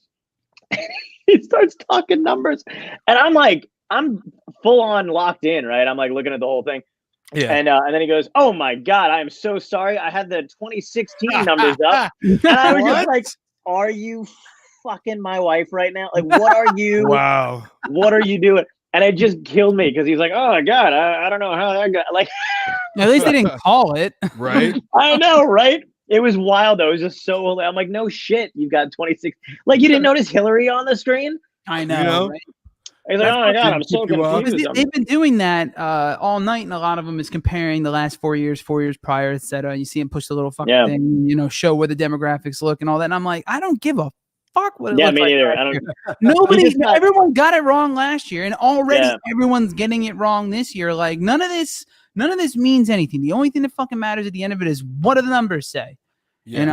He starts talking numbers, and I'm full on locked in, right? I'm like looking at the whole thing. Yeah. And then he goes, "Oh my God, I am so sorry. I had the 2016 numbers up." And I was just like, "Are you fucking my wife right now? Like, what are you? Wow. What are you doing?" And it just killed me because he's like, "Oh my God, I don't know how that got like." At least they didn't call it, right? I know, right? It was wild though. It was just so. I'm like, no shit. You've got 26. Like, you didn't notice Hillary on the screen? I know. Right? He's like, oh my God, I'm so confused. They've been doing that all night, and a lot of them is comparing the last 4 years prior, etc. You see them push the little fucking thing, show where the demographics look and all that. And I'm like, I don't give a fuck what it looks me like. neither. I don't. Everyone got it wrong last year, and already everyone's getting it wrong this year. Like, none of this means anything. The only thing that fucking matters at the end of it is what do the numbers say? And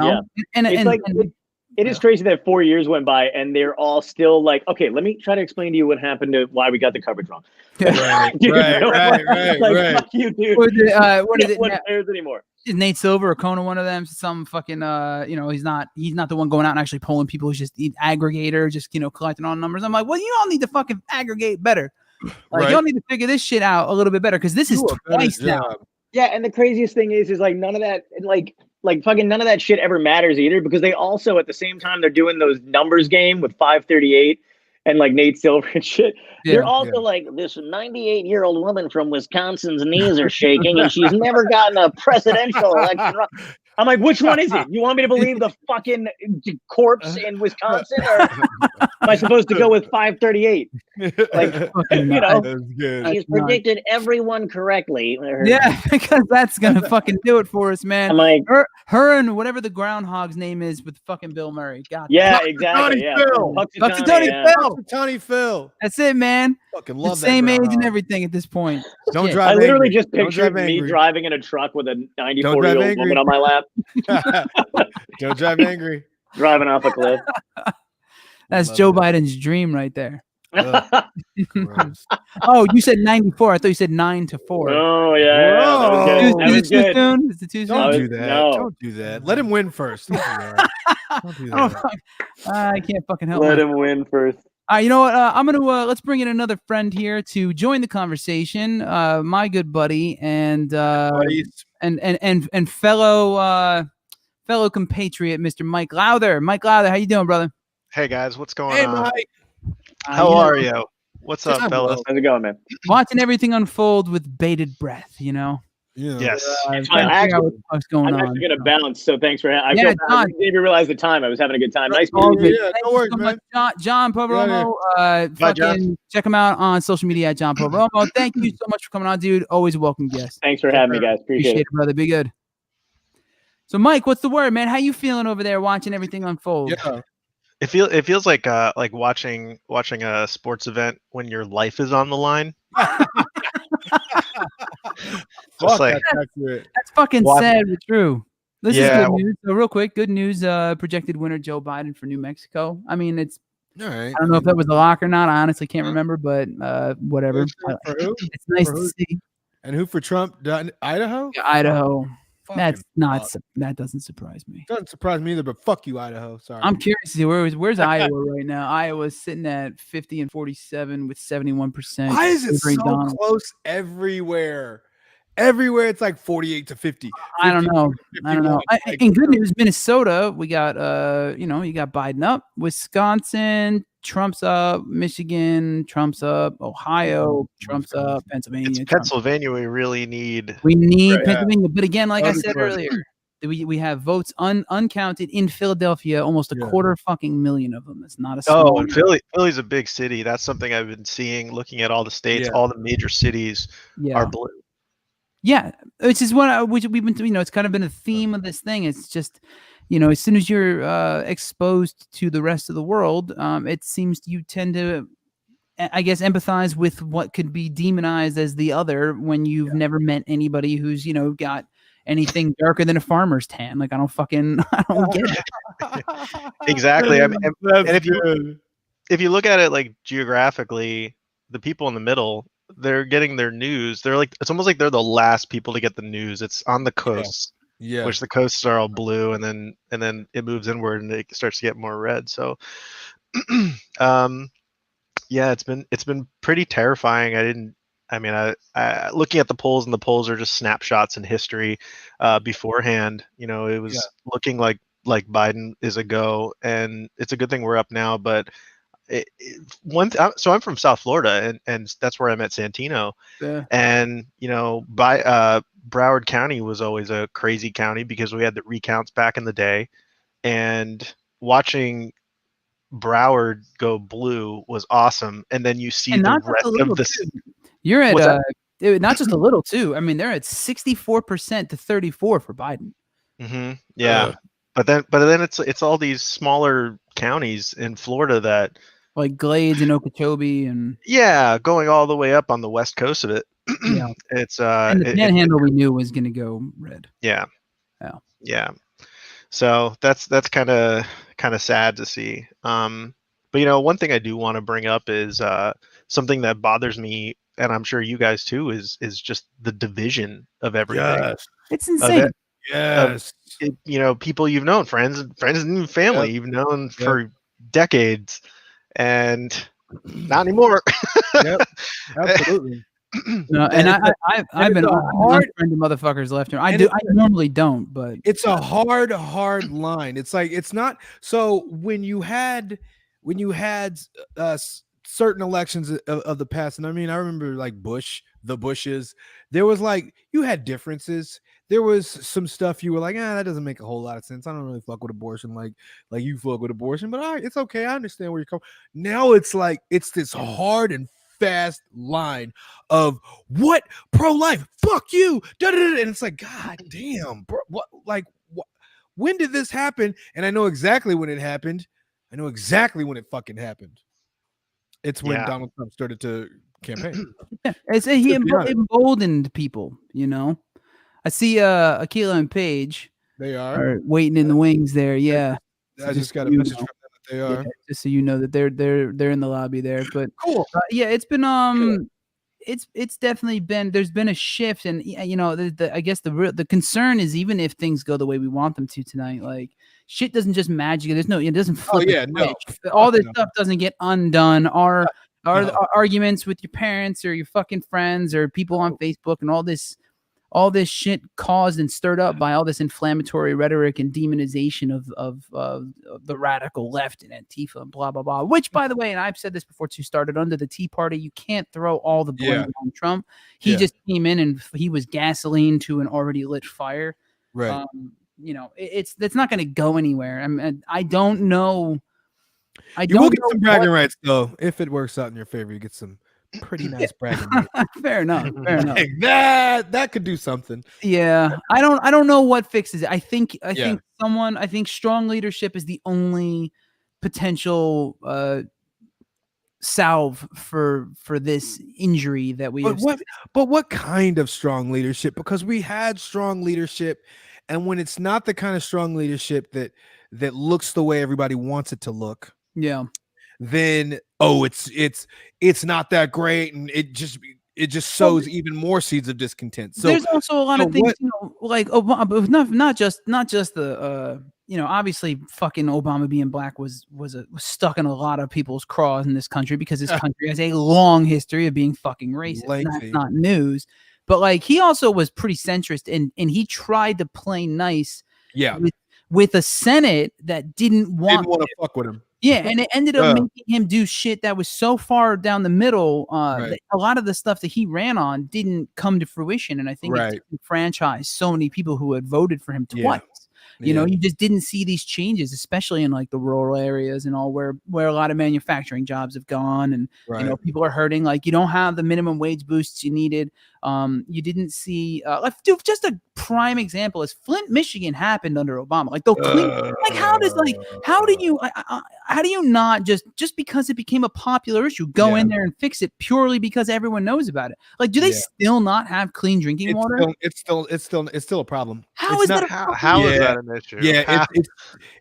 It is crazy that 4 years went by and they're all still like, okay, let me try to explain to you what happened to why we got the coverage wrong. Right, Dude, right. Fuck you, dude. What is it? What cares anymore? Is Nate Silver or Kona one of them? Some fucking he's not the one going out and actually polling people. He's just an aggregator, just collecting all numbers. I'm like, well, you all need to fucking aggregate better. Like, you all need to figure this shit out a little bit better because this is twice now. Yeah, and the craziest thing is like none of that like fucking none of that shit ever matters either, because they also at the same time they're doing those numbers game with 538 and like Nate Silver and shit. They're also like, this 98-year-old woman from Wisconsin's knees are shaking and she's never gotten a presidential election. I'm like, which one is it? You want me to believe the fucking corpse in Wisconsin, or am I supposed to go with 538? Like, you know, he's predicted everyone correctly. Yeah, because that's gonna fucking do it for us, man. I'm like, her and whatever the groundhog's name is with fucking Bill Murray. God, yeah, exactly. Yeah, Tony Phil. That's it, man. Fucking love that. Same age and everything at this point. Don't drive. I literally just pictured me driving in a truck with a 94-year-old woman on my lap. Don't drive angry. Driving off a cliff. That's Joe Biden's dream right there. Oh, you said 94. I thought you said 9-4. Oh yeah. Is it too soon? Is it too soon? Don't do that. No. Don't do that. Let him win first. Don't do that. I can't fucking help. Let him win first. You know what? I'm gonna let's bring in another friend here to join the conversation. My good buddy and fellow compatriot, Mr. Mike Lowther. Mike Lowther, how you doing, brother? Hey guys, what's going on? Mike. How are you? What's up, fellas? How's it going, man? Watching everything unfold with bated breath, you know. Yeah. Yes. What's I'm going on? actually gonna bounce, so thanks for having me. I didn't even realize the time. I was having a good time. Nice meeting you. Yeah, no worries, man. John Poveromo, fucking check him out on social media at John Poveromo. Thank you so much for coming on, dude. Always a welcome guest. Thanks for having me, guys. Appreciate it, brother. Be good. So, Mike, what's the word, man? How you feeling over there watching everything unfold? Yeah. It feels like watching a sports event when your life is on the line. Just like that's fucking sad but true. This is good news. So real quick, good news. Projected winner Joe Biden for New Mexico. I mean, it's all right. I don't know if that was a lock or not. I honestly can't remember, but whatever. It's nice to see. And who for Trump? Idaho? Yeah, Idaho. That's not. That doesn't surprise me. Doesn't surprise me either. But fuck you, Idaho. Sorry. I'm curious to see where's Iowa right now. Iowa's sitting at 50 and 47 with 71%. Why is it so close everywhere? Everywhere it's like 48 to 50. I don't know. In good news, Minnesota, we got you got Biden up. Wisconsin, Trump's up. Michigan, Trump's up. Ohio, Trump's up. Pennsylvania. Pennsylvania, we really need. Pennsylvania, but again, like I said earlier, we have votes uncounted in Philadelphia. Almost a quarter fucking million of them. It's not a small. Philly's a big city. That's something I've been seeing. Looking at all the states, all the major cities are blue. Yeah, which is what we've been, it's kind of been a theme of this thing. It's just, as soon as you're exposed to the rest of the world, it seems you tend to, I guess, empathize with what could be demonized as the other when you've never met anybody who's, got anything darker than a farmer's tan. Like, I don't get it. Exactly. I mean, and if you look at it like geographically, the people in the middle, they're getting their news. They're like, it's almost like they're the last people to get the news. It's on the coasts, which the coasts are all blue, and then it moves inward and it starts to get more red. So, it's been pretty terrifying. I looking at the polls, and the polls are just snapshots in history. Beforehand, it was looking like Biden is a go, and it's a good thing we're up now, but. So I'm from South Florida, and that's where I met Santino. Yeah. And Broward County was always a crazy county because we had the recounts back in the day, and watching Broward go blue was awesome. And then you see the rest of this. You're at not just a little too. I mean, they're at 64% to 34% for Biden. Mm-hmm. Yeah, but then it's all these smaller counties in Florida that. Like Glades and Okeechobee and going all the way up on the west coast of it. It's and the Panhandle we knew was going to go red. Yeah. So that's kind of kind of sad to see. But one thing I do want to bring up is something that bothers me, and I'm sure you guys too, is just the division of everything. Yes. It's insane. Yes. People you've known, friends and family you've known for decades, and not anymore. Yep. Absolutely. No, and I've been hard friend of motherfuckers left here. I normally don't, but it's a hard line. It's like it's not so when you had certain elections of the past, and I mean I remember like the Bushes, there was like you had differences. There was some stuff you were like, that doesn't make a whole lot of sense. I don't really fuck with abortion like you fuck with abortion, but all right, it's okay. I understand where you're coming. Now it's like it's this hard and fast line of what pro-life, fuck you, and it's like, god damn, bro, what? When did this happen? And I know exactly when it happened. I know exactly when it fucking happened. It's when Donald Trump started to campaign. He emboldened people. I see Akila and Paige. They are waiting in the wings there. Yeah, I just got a message from them that they are. Just so you know that they're in the lobby there. But cool. It's been it's definitely been, there's been a shift, and I guess the concern is, even if things go the way we want them to tonight, like shit doesn't just magically, it doesn't flip. All this stuff doesn't get undone. Our arguments with your parents or your fucking friends or people on Facebook and all this shit caused and stirred up by all this inflammatory rhetoric and demonization of the radical left and Antifa and blah, blah, blah, which, by the way, and I've said this before too, started under the Tea Party. You can't throw all the blame on Trump. He just came in and he was gasoline to an already lit fire. Right. It's not going to go anywhere. I don't know. You will get some bragging rights, though. If it works out in your favor, you get some pretty nice bragging rights. Fair enough. Like that could do something. Yeah. I don't know what fixes it. I think strong leadership is the only potential salve for this injury that we have. But what kind of strong leadership? Because we had strong leadership, and when it's not the kind of strong leadership that looks the way everybody wants it to look, then it's not that great, and it just sows even more seeds of discontent. So there's also a lot of things, like Obama, not just the obviously fucking Obama being black was stuck in a lot of people's craws in this country, because this country has a long history of being fucking racist. That's not news. But like, he also was pretty centrist, and he tried to play nice with a Senate that didn't want to fuck with him. Yeah, and it ended up making him do shit that was so far down the middle. That a lot of the stuff that he ran on didn't come to fruition, and I think it disenfranchised so many people who had voted for him twice. You just didn't see these changes, especially in like the rural areas and all where a lot of manufacturing jobs have gone, and people are hurting. Like, you don't have the minimum wage boosts you needed. You didn't see just a prime example is Flint, Michigan happened under Obama. Like, how do you not just because it became a popular issue go in there and fix it purely because everyone knows about it? Like, do they still not have clean drinking water? It's still a problem. How is that an issue? Yeah,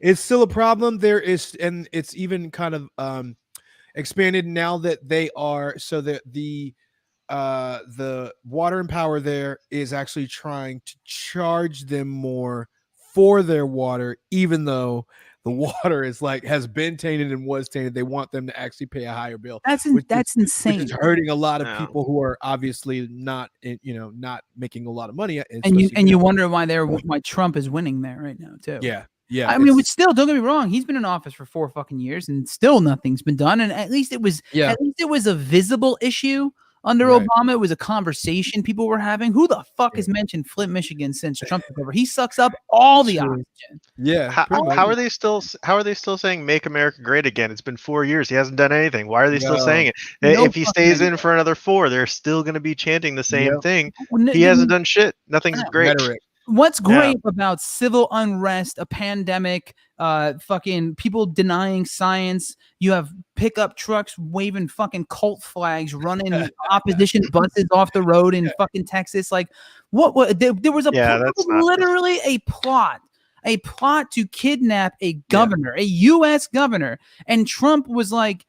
it's still a problem. There is, and it's even kind of expanded now that they are, so that the water and power there is actually trying to charge them more for their water, even though the water is has been tainted and was tainted. They want them to actually pay a higher bill. That's insane. Which is hurting a lot of people who are obviously not making a lot of money. And you wonder why Trump is winning there right now too. Yeah. I mean, still, don't get me wrong. He's been in office for 4 fucking years, and still nothing's been done. And at least it was a visible issue. Under Obama, it was a conversation people were having. Who the fuck has mentioned Flint, Michigan since Trump took over? He sucks up all the oxygen. Yeah. How are they still saying "Make America Great Again"? It's been 4 years. He hasn't done anything. Why are they still saying it? If he stays in for another 4, they're still going to be chanting the same thing. He hasn't done shit. Nothing's great. What's great about civil unrest, a pandemic, fucking people denying science? You have pickup trucks waving fucking cult flags, running opposition buses off the road in fucking Texas. Like, what there was literally a plot a plot to kidnap a governor, a U.S. governor, and Trump was like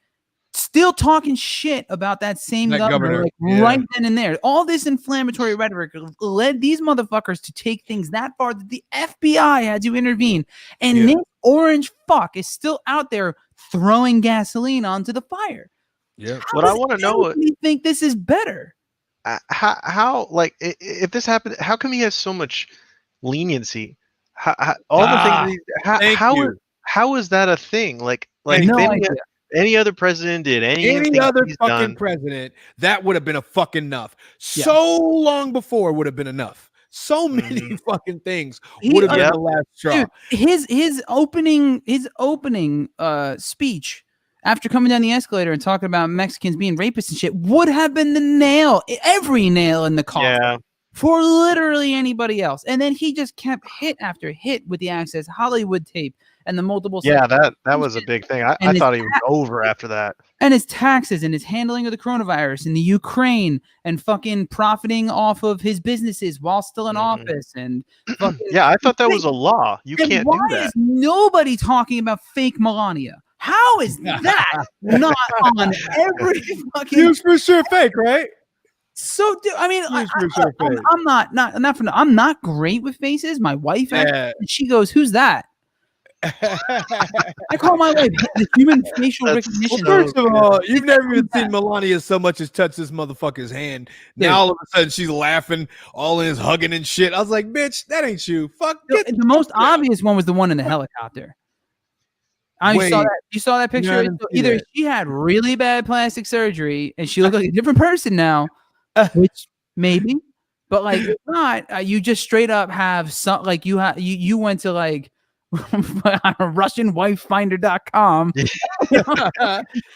still talking shit about that same governor like, right then and there. All this inflammatory rhetoric led these motherfuckers to take things that far that the FBI had to intervene. And this orange fuck is still out there throwing gasoline onto the fire. Yeah. What I want to know, you think this is better? How like if this happened, how come he has so much leniency? All the things. How is that a thing? Like any other president did any other fucking president, that would have been a fucking enough. So long before would have been enough. So many fucking things would have been the last straw. Dude, his opening speech after coming down the escalator and talking about Mexicans being rapists and shit would have been every nail in the coffin for literally anybody else. And then he just kept hit after hit with the Access Hollywood tape and the multiple. Yeah, that was a big thing. I thought he was over after that. And his taxes and his handling of the coronavirus in the Ukraine and fucking profiting off of his businesses while still in office. And fucking, I thought that was a law. You can't do that. Why is nobody talking about fake Melania? How is that not on every fucking? He was for sure fake, right? So, dude, I mean, I'm not great with faces. My wife, she goes, "Who's that?" I call my wife the human facial recognition. Well, first of all, you've never even seen Melania so much as touch this motherfucker's hand. Now all of a sudden she's laughing, all in his hugging and shit. I was like, bitch, that ain't you. Fuck. The most obvious one was the one in the helicopter. You saw that picture? No, either she had really bad plastic surgery and she looked like a different person now, which maybe, but like if not, you just straight up have some like you went to like RussianWifeFinder.com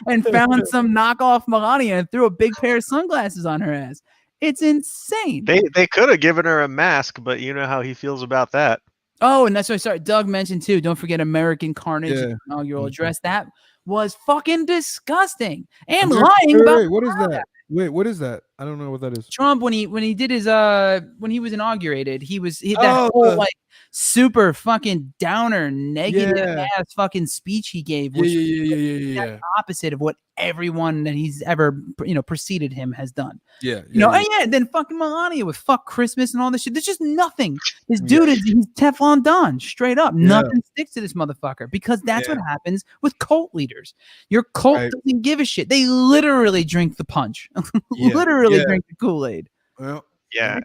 and found some knockoff Melania and threw a big pair of sunglasses on her ass. It's insane. They could have given her a mask, but you know how he feels about that. Oh, and that's what Doug mentioned too. Don't forget American Carnage inaugural address. That was fucking disgusting and lying about. What is that? Wait, what is that? I don't know what that is. Trump, when he did his when he was inaugurated, that whole like super fucking downer, negative ass fucking speech he gave was the opposite of what everyone that he's ever preceded him has done. And then fucking Melania with fuck Christmas and all this shit. There's just nothing. This dude he's Teflon Don, straight up. Nothing sticks to this motherfucker because that's what happens with cult leaders. Your cult doesn't give a shit. They literally drink the punch, literally drink the Kool-Aid. Well, and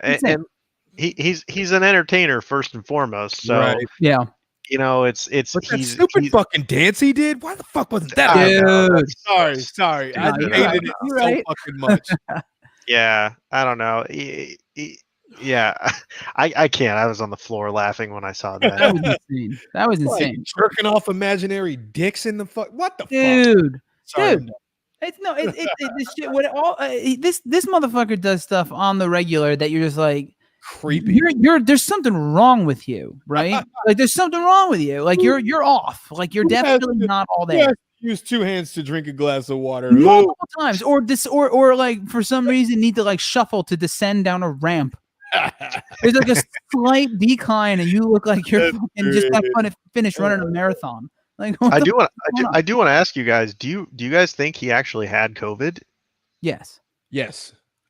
he's an entertainer first and foremost. So it's that stupid fucking dance he did. Why the fuck wasn't that? Sorry, I hated it so fucking much. I don't know. I can't. I was on the floor laughing when I saw that. That was insane. Like, jerking off imaginary dicks in the fuck. What the fuck, dude? It's this shit. This motherfucker does stuff on the regular that you're just like creepy. There's something wrong with you, right? Like there's something wrong with you. Like you're off. Like you're definitely not all there. Use two hands to drink a glass of water multiple times, or like for some reason need to like shuffle to descend down a ramp. There's like a slight decline, and you look like you're fucking just got to finish running a marathon. Like I do want to ask you guys, do you guys think he actually had COVID? Yes,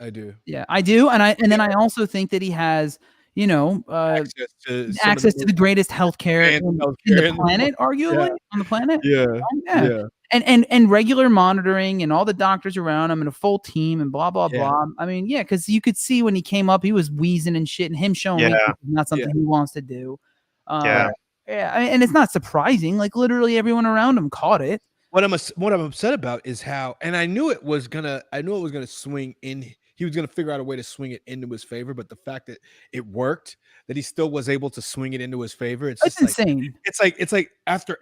I do. Yeah, I do, and then I also think that he has access to the greatest healthcare in the planet, arguably on the planet. And regular monitoring and all the doctors around him and a full team and blah blah blah. I mean, because you could see when he came up, he was wheezing and shit, and him showing weakness is not something he wants to do. And it's not surprising. Like literally everyone around him caught it. What I'm upset about is how, and I knew it was gonna swing in. He was gonna figure out a way to swing it into his favor, but the fact that it worked, that he still was able to swing it into his favor, it's insane. It's like after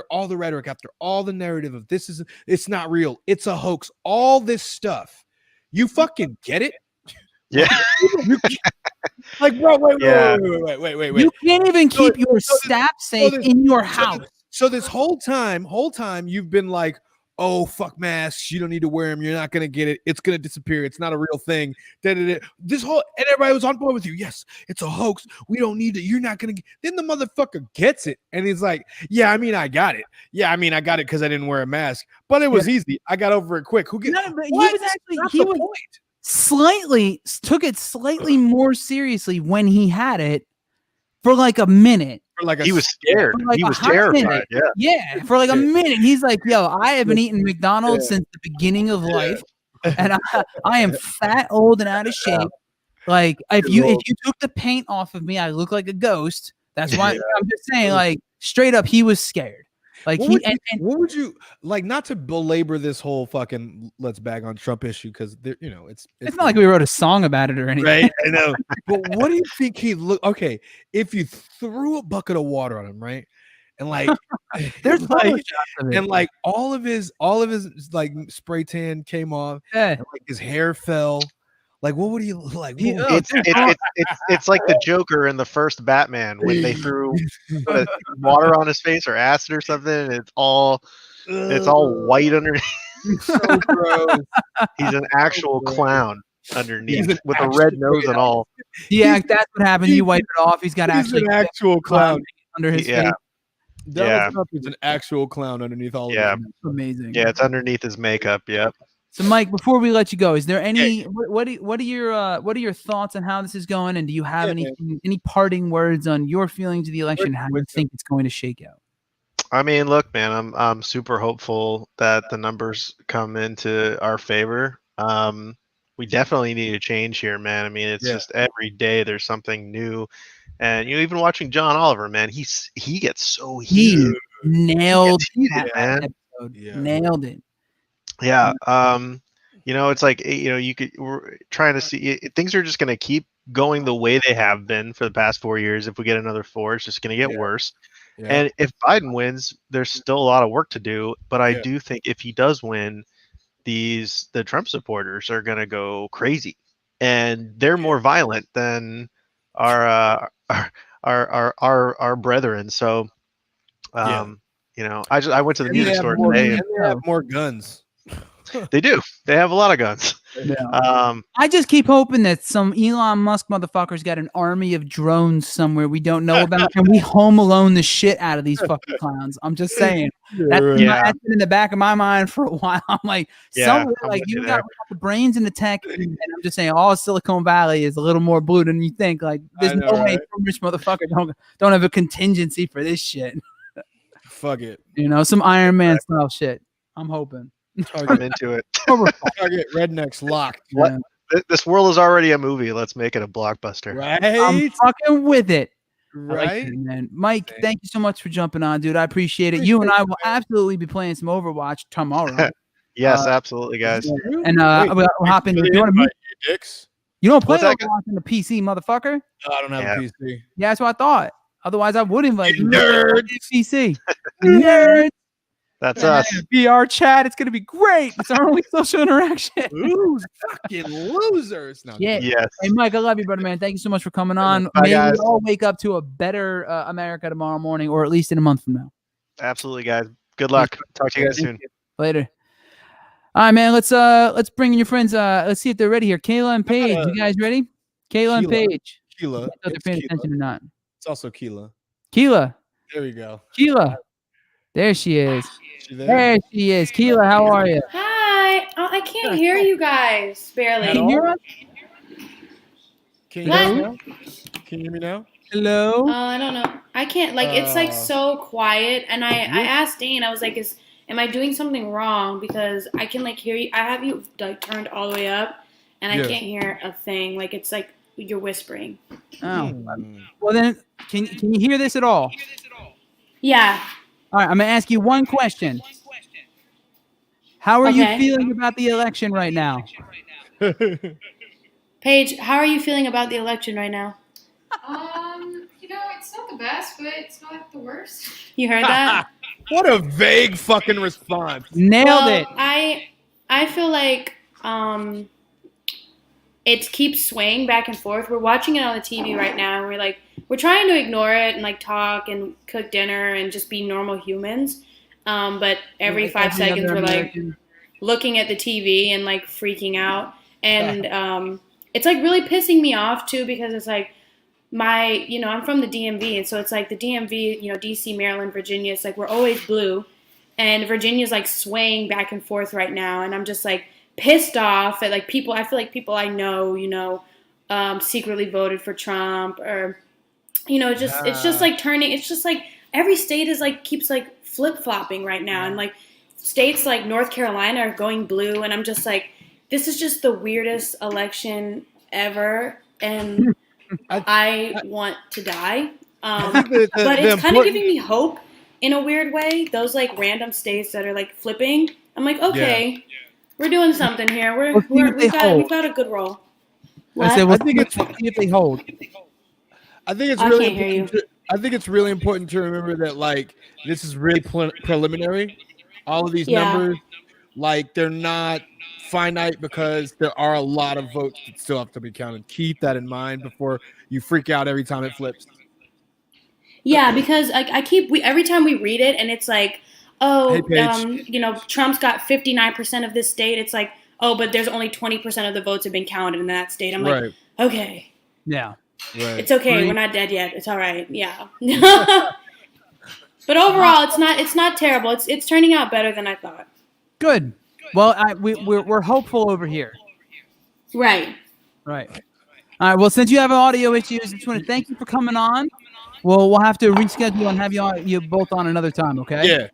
all the rhetoric, after all the narrative of it's not real, it's a hoax, all this stuff, you fucking get it. Yeah. Like, bro, wait. You can't even keep your staff safe in your house. So this whole time you've been like, oh, fuck masks. You don't need to wear them. You're not going to get it. It's going to disappear. It's not a real thing. This whole, and everybody was on board with you. Yes, it's a hoax. We don't need it. You're not going to get. Then the motherfucker gets it. And he's like, yeah, I mean, I got it. Yeah, I mean, I got it because I didn't wear a mask. But it was easy. I got over it quick. Who gets took it slightly more seriously when he had it for like a minute. He was scared. He was terrified. Yeah, for like a minute. He's like, yo, I haven't eaten McDonald's since the beginning of life. And I am fat, old, and out of shape. Like, if you took the paint off of me, I look like a ghost. That's why I'm just saying, like, straight up, he was scared. Like, what would you like? Not to belabor this whole fucking let's bag on Trump issue because it's not like we wrote a song about it or anything, right? I know. But what do you think he look? Okay, if you threw a bucket of water on him, right, and like there's like, and like all of his like spray tan came off, and like his hair fell. Like, what would he like? It's like the Joker in the first Batman when they threw water on his face or acid or something. And it's all white underneath. So gross. He's an actual clown underneath with a red nose and all. Yeah, that's what happened. You wipe it off. He's got an actual clown under his face. Donald Trump is an actual clown underneath all of it. Amazing. Yeah, it's underneath his makeup. Yep. So, Mike, before we let you go, is there any what are your thoughts on how this is going, and do you have any parting words on your feelings of the election, how you think it's going to shake out? I mean, look, man, I'm super hopeful that the numbers come into our favor. We definitely need a change here, man. I mean, it's just every day there's something new, and even watching John Oliver, man, he gets so heated. He nailed that episode. Nailed it. Yeah. It's like, we're trying to see things are just going to keep going the way they have been for the past 4 years. If we get another 4, it's just going to get worse. Yeah. And if Biden wins, there's still a lot of work to do. But I do think if he does win, the Trump supporters are going to go crazy, and they're more violent than our brethren. So, I went to the music store today. And they have more guns. They do. They have a lot of guns. Yeah. I just keep hoping that some Elon Musk motherfuckers got an army of drones somewhere we don't know about, and we Home Alone the shit out of these fucking clowns. I'm just saying. That's been in the back of my mind for a while. I'm like, somewhere like you got the brains and the tech, and I'm just saying, all Silicon Valley is a little more blue than you think. Like, there's no way some rich motherfucker don't have a contingency for this shit. Fuck it. Some Iron Man style shit. I'm hoping. I'm into it. Target rednecks locked. What? This world is already a movie. Let's make it a blockbuster. Right? I'm fucking with it. Right, like that, man. Mike, thank you so much for jumping on, dude. I appreciate it. You and I will absolutely be playing some Overwatch tomorrow. Yes, absolutely, guys. And we'll hop in. You don't play Overwatch on the PC, motherfucker. No, I don't have a PC. Yeah, that's what I thought. Otherwise, I would invite you. Nerd. PC. Nerd. That's us. VR chat. It's gonna be great. It's our only social interaction. Ooh, fucking losers. No, yes. Hey, Mike, I love you, brother, man. Thank you so much for coming on. Bye, Maybe guys. we all wake up to a better America tomorrow morning, or at least in a month from now. Absolutely, guys. Good luck. Talk to you guys soon. Later. All right, man. Let's bring in your friends. Let's see if they're ready here. Kayla and Paige, you guys ready? Kayla and Paige. Keela. If they're paying attention or not. It's also Keela. Keela. There we go. Keela. There she is. There she is. Keela, how are you? Hi. Oh, I can't hear you guys. Barely. Can you hear us? Can you hear me now? Can you hear me now? Hello? I don't know. I can't. Like, it's like so quiet. And I asked Dane. I was like, am I doing something wrong? Because I can like hear you. I have you like turned all the way up, and I can't hear a thing. Like, it's like you're whispering. Oh. Well then, can you hear this at all? Yeah. All right, I'm going to ask you one question. How are you feeling about the election right now? Paige, how are you feeling about the election right now? It's not the best, but it's not the worst. You heard that? What a vague fucking response. Nailed it. I feel like it keeps swaying back and forth. We're watching it on the TV right now, and we're trying to ignore it and like talk and cook dinner and just be normal humans. But every 5 seconds we're like looking at the TV and like freaking out. And it's like really pissing me off too, because it's like I'm from the DMV, and so it's like the DMV, DC, Maryland, Virginia, it's like we're always blue, and Virginia's like swaying back and forth right now, and I'm just like pissed off at like people. I feel like people I know, secretly voted for Trump, or it's just like turning. It's just like every state is like keeps like flip flopping right now, and like states like North Carolina are going blue, and I'm just like, this is just the weirdest election ever, and I want to die. But it's kind of giving me hope in a weird way. Those like random states that are like flipping, I'm like, okay, we're doing something here. We've got a good roll. I think it's if they hold. I think it's really important. I think it's really important to remember that like this is really preliminary. All of these numbers, like they're not finite, because there are a lot of votes that still have to be counted. Keep that in mind before you freak out every time it flips. Yeah, because every time we read it and it's like, Trump's got 59% of this state. It's like, but there's only 20% of the votes have been counted in that state. I'm like, okay. Yeah. Right. It's okay. We're not dead yet. It's all right. Yeah. But overall, it's not terrible. It's turning out better than I thought. Good. Well, we're hopeful over here. Right. All right. Well, since you have audio issues, I just want to thank you for coming on. We'll have to reschedule and have you both on another time. Okay. Yeah.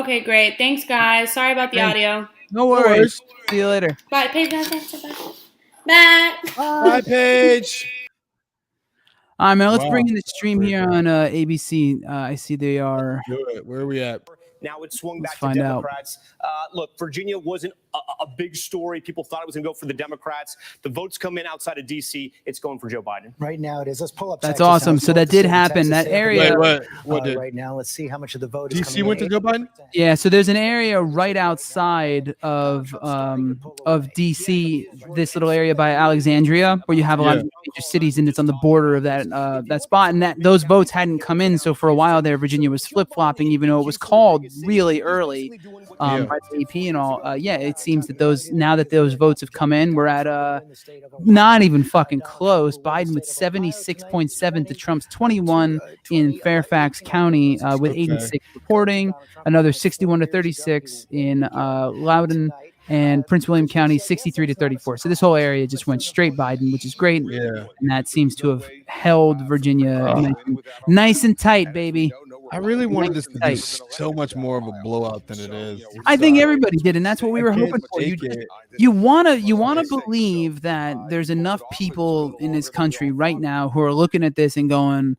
Okay, great. Thanks, guys. Sorry about the audio. No worries. See you later. Bye, Paige. Bye. Bye, Paige. All right, man. Let's bring in the stream here on ABC. I see they are. Where are we at? Now it's swung back to Democrats. Look, Virginia wasn't a big story. People thought it was going to go for the Democrats. The votes come in outside of D.C. It's going for Joe Biden. Right now it is. Let's pull up. That's awesome. So that did happen. That area. What did? Right now, let's see how much of the vote is D.C. went to Joe Biden? Yeah. So there's an area right outside of D.C. This little area by Alexandria, where you have a lot of major cities, and it's on the border of that spot. And those votes hadn't come in. So for a while there, Virginia was flip flopping, even though it was called really early by the AP and all. It seems that now that those votes have come in, we're at not even fucking close. Biden with 76.7 to Trump's 21 in Fairfax County with 86 reporting, another 61 to 36 in Loudoun and Prince William County 63 to 34. So this whole area just went straight Biden, which is great. Yeah. And that seems to have held Virginia nice and tight, baby. I really wanted this to be so much more of a blowout than it is. I think everybody did, and that's what we were hoping for. You wanna believe that there's enough people in this country right now who are looking at this and going,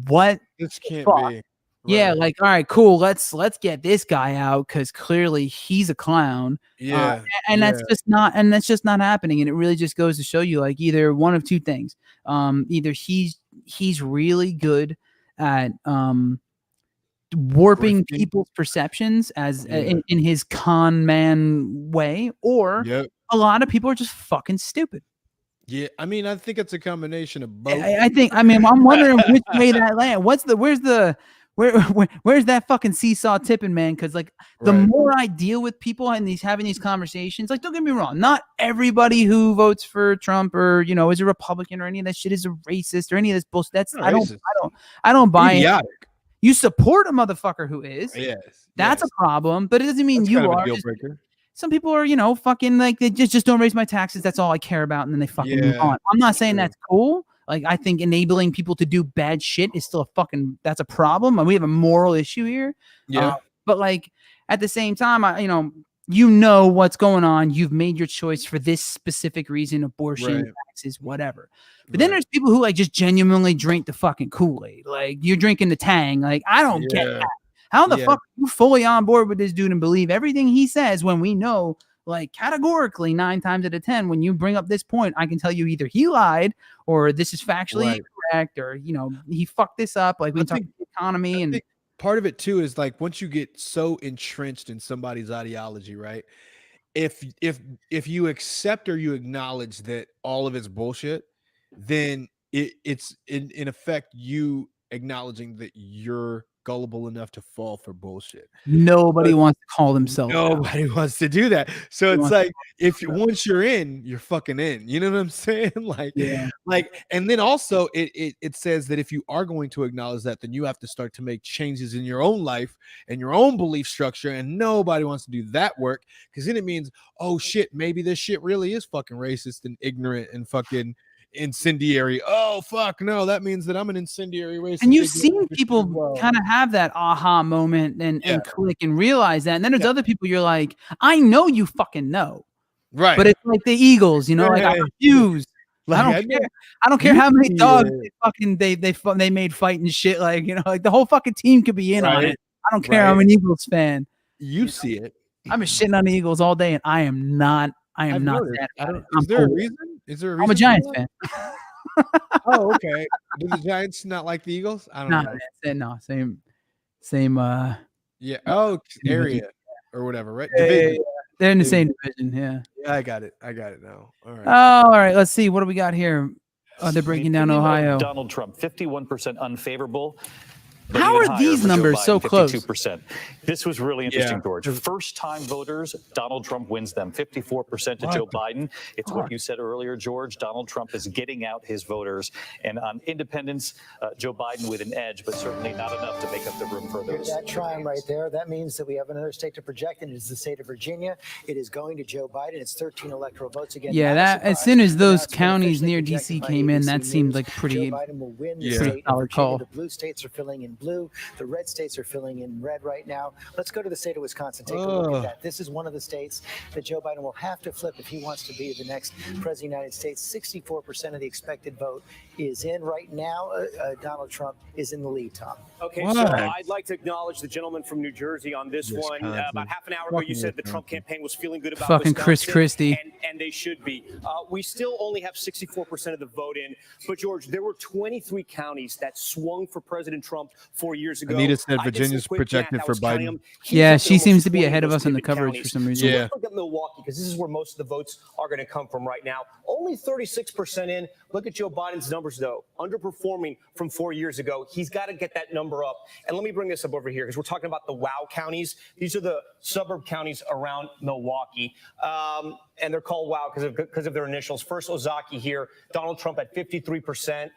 "What? This can't be." Yeah, like, all right, cool. Let's get this guy out because clearly he's a clown. Yeah, that's just not happening. And it really just goes to show you, like, either one of two things. Either he's really good at warping people's perceptions as in his con man way, or a lot of people are just fucking stupid. Yeah, I mean, I think it's a combination of both. I'm wondering which way that land. Where's that fucking seesaw tipping, man? Because like the more I deal with people and having these conversations, like, don't get me wrong, not everybody who votes for Trump or is a Republican or any of that shit is a racist or any of this bullshit. That's I don't buy it. You support a motherfucker who is. Yes. That's a problem, but it doesn't mean you are. Some people are, fucking like they just don't raise my taxes. That's all I care about, and then they fucking move on. I'm not saying that's cool. Like, I think enabling people to do bad shit is still that's a problem, and we have a moral issue here. Yeah. But like at the same time, what's going on. You've made your choice for this specific reason: abortion, taxes, whatever. But then there's people who like just genuinely drink the fucking Kool-Aid. Like, you're drinking the Tang. Like, I don't get that. How the fuck are you fully on board with this dude and believe everything he says when we know, like, categorically 9 times out of 10, when you bring up this point, I can tell you either he lied or this is factually incorrect or, he fucked this up. Like, we talk about the economy. And part of it too is like, once you get so entrenched in somebody's ideology, right? If you accept or you acknowledge that all of it's bullshit, then it's in effect you acknowledging that you're gullible enough to fall for bullshit. Nobody wants to call themselves. Nobody wants to do that. So it's like once you're in, you're fucking in. You know what I'm saying? And then also it says that if you are going to acknowledge that, then you have to start to make changes in your own life and your own belief structure. And nobody wants to do that work, because then it means, oh shit, maybe this shit really is fucking racist and ignorant and fucking incendiary. Oh fuck no, that means that I'm an incendiary racist. And you've seen people kind of have that aha moment and click and realize that. And then there's other people you're like, I know you fucking know. Right. But it's like the Eagles, you know, like I refuse. I don't care how many dogs they made fighting shit. Like, you know, like the whole fucking team could be in on it. I don't care. I'm an Eagles fan. You see it. I've been shitting on the Eagles all day, and I am not that. Is there a reason? I'm a Giants fan. Oh, okay. Do the Giants not like the Eagles? I don't know. No, same. Yeah. Oh, area or whatever, right? Yeah. They're in the same division. Yeah, I got it now. All right. Oh, all right. Let's see. What do we got here? Oh, they're breaking down Ohio. Donald Trump, 51% unfavorable. How are these numbers so close? 52%. This was really interesting, George. First-time voters, Donald Trump wins them 54% to Joe Biden. It's what you said earlier, George. Donald Trump is getting out his voters. And on independents, Joe Biden with an edge, but certainly not enough to make up the room for those. That triumph right there, that means that we have another state to project, and it is the state of Virginia. It is going to Joe Biden. It's 13 electoral votes again. Yeah, that as soon as those counties near D.C. came in, that seemed like pretty solid call. The blue states are filling in blue. The red states are filling in red right now. Let's go to the state of Wisconsin. Take a look at that. This is one of the states that Joe Biden will have to flip if he wants to be the next president of the United States. 64% of the expected vote is in right now. Donald Trump is in the lead, Tom. Okay, so I'd like to acknowledge the gentleman from New Jersey on this one. About half an hour ago, you said the Trump campaign was feeling good about fucking Wisconsin, Chris Christie. And they should be. We still only have 64% of the vote in. But, George, there were 23 counties that swung for President Trump 4 years ago. Anita said Virginia's projected for Biden. Yeah, she seems to be ahead of us in the coverage for some reason. So let's look at Milwaukee, because this is where most of the votes are going to come from right now. Only 36% in. Look at Joe Biden's numbers, though. Underperforming from 4 years ago. He's got to get that number up. And let me bring this up over here, because we're talking about the WOW counties. These are the suburb counties around Milwaukee. And they're called WOW because of their initials. First, Ozaki here. Donald Trump at 53%.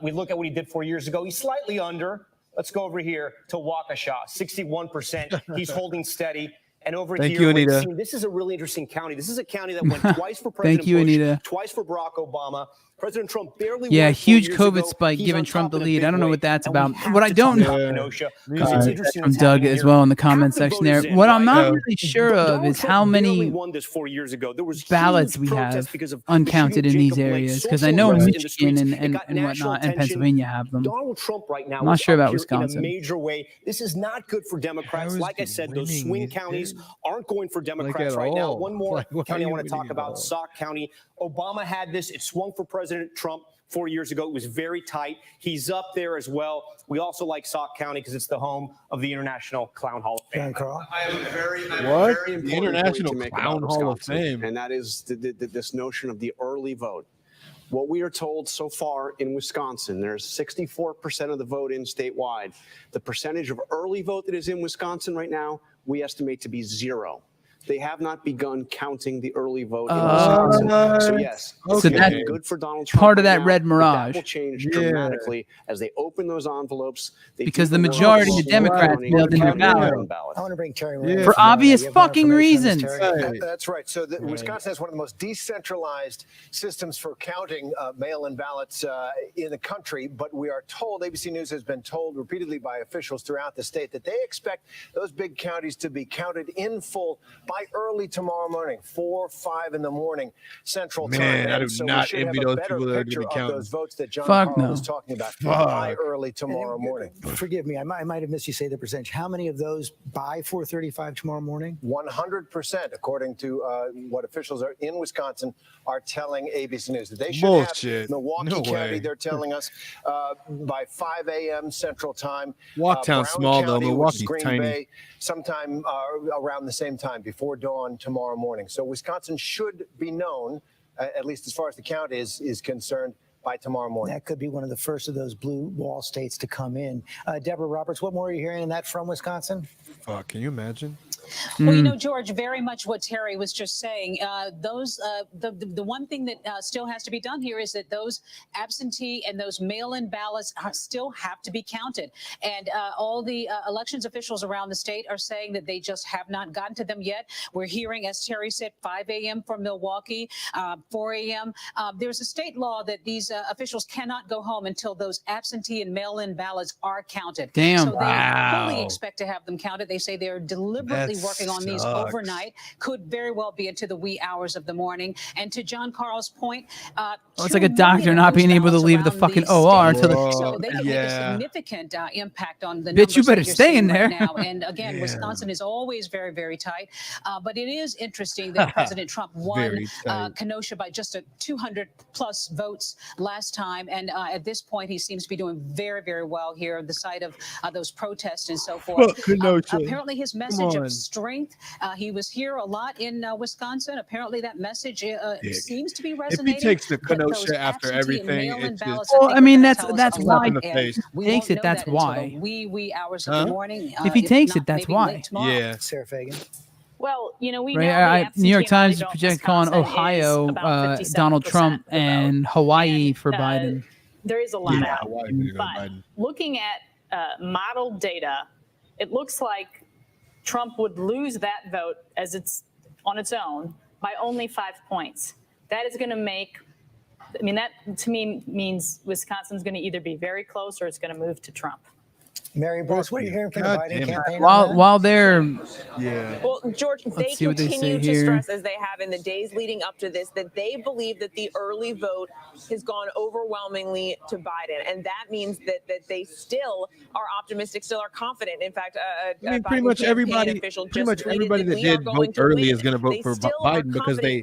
We look at what he did 4 years ago. He's slightly under. Let's go over here to Waukesha, 61%. He's holding steady. And over here, Anita. This is a really interesting county. This is a county that went twice for President Bush, Anita. twice for Barack Obama. President Trump barely won 4 huge years COVID ago. Spike He's giving on Trump top the in a lead. big I don't know way. what that's And we about. have What I to don't talk know. about Kenosha, 'cause it's interesting From what's Doug happening as here. well in the comment Half the section vote there. is in, What I'm right? not really sure of Donald is Trump how barely many won this 4 years ago. There was ballots huge we protests have because of uncounted the in shooting these of Jacob Blake. areas, because I Social know unrest in the Michigan streets. It and got national whatnot and attention. Pennsylvania have them. Donald Trump right now I'm not is sure up about here Wisconsin. in a major way. This is not good for Democrats. Like I said, those swing counties aren't going for Democrats right now. One more county I want to talk about, Sauk County. Obama had this. It swung for President Trump 4 years ago. It was very tight. He's up there as well. We also like Sauk County because it's the home of the International Clown Hall of Fame. I have a very The International Clown Hall of Fame, and that is this notion of the early vote. What we are told so far in Wisconsin, there's 64% of the vote in statewide. The percentage of early vote that is in Wisconsin right now, we estimate to be 0. They have not begun counting the early vote in Wisconsin. So yes, so that's good for Donald Trump. part of that now, red mirage. That will change dramatically as they open those envelopes. Because the majority of Democrats mailed in their ballot. I want to bring Terry For obvious fucking reasons. That's right. So Wisconsin has one of the most decentralized systems for counting mail-in ballots in the country. But we are told, ABC News has been told repeatedly by officials throughout the state that they expect those big counties to be counted in full by early tomorrow morning, 4 or 5 in the morning Central Time. Man, I do so not we should envy have a those better people that are going to picture be of counting. those votes that John Fuck Carl no. was talking about by early tomorrow morning. Forgive me, I might have missed you say the percentage. How many of those by 4:35 tomorrow morning? 100%, according to what officials are in Wisconsin are telling ABC News. They should Bullshit. have Milwaukee No County, way. they're telling us, by 5 a.m. Central Time. Walktown's Brown small, though. County, which is Milwaukee's Green tiny. Bay, sometime around the same time, before dawn tomorrow morning. So Wisconsin should be known, at least as far as the count is concerned, by tomorrow morning. That could be one of the first of those blue wall states to come in. Deborah Roberts, what more are you hearing in that from Wisconsin? Fuck, can you imagine? Well, you know, George, very much what Terry was just saying. The one thing that still has to be done here is that those absentee and those mail-in ballots still have to be counted. And all the elections officials around the state are saying that they just have not gotten to them yet. We're hearing, as Terry said, 5 a.m. from Milwaukee, 4 a.m. There's a state law that these officials cannot go home until those absentee and mail-in ballots are counted. Damn. So they fully expect to have them counted. They say they're deliberately working on these overnight, could very well be into the wee hours of the morning. And to John Carl's point, it's like a doctor not being able to leave the fucking OR until the. So they can make a significant impact on the Bitch, numbers you better that you're stay seeing in there. right now. And again, Wisconsin is always very, very tight. But it is interesting that President Trump won Kenosha by just 200 plus votes last time. And at this point, he seems to be doing very, very well here, the site of those protests and so forth. Apparently, his message of strength. He was here a lot in Wisconsin. Apparently, that message seems to be resonating. If he takes the Kenosha after everything, it's just, well, I mean, that's why. If he takes it, that's why. Wee hours of the morning. If he takes it, that's why. Yeah. Sarah Fagan. Well, you know, we Right, know New York Times project calling Ohio Donald Trump and Hawaii for Biden. There is a lot out. But looking at model data, it looks like Trump would lose that vote as it's on its own by only 5 points. That is going to make, I mean, that to me means Wisconsin's going to either be very close or it's going to move to Trump. Mary Bruce, what are you hearing from the Biden campaign? While they're Well, George, they see what they continue say to here. stress, as they have in the days leading up to this, that they believe that the early vote has gone overwhelmingly to Biden, and that means that they still are optimistic, still are confident. In fact, I mean, pretty much everybody that did vote early is going to vote for Biden because they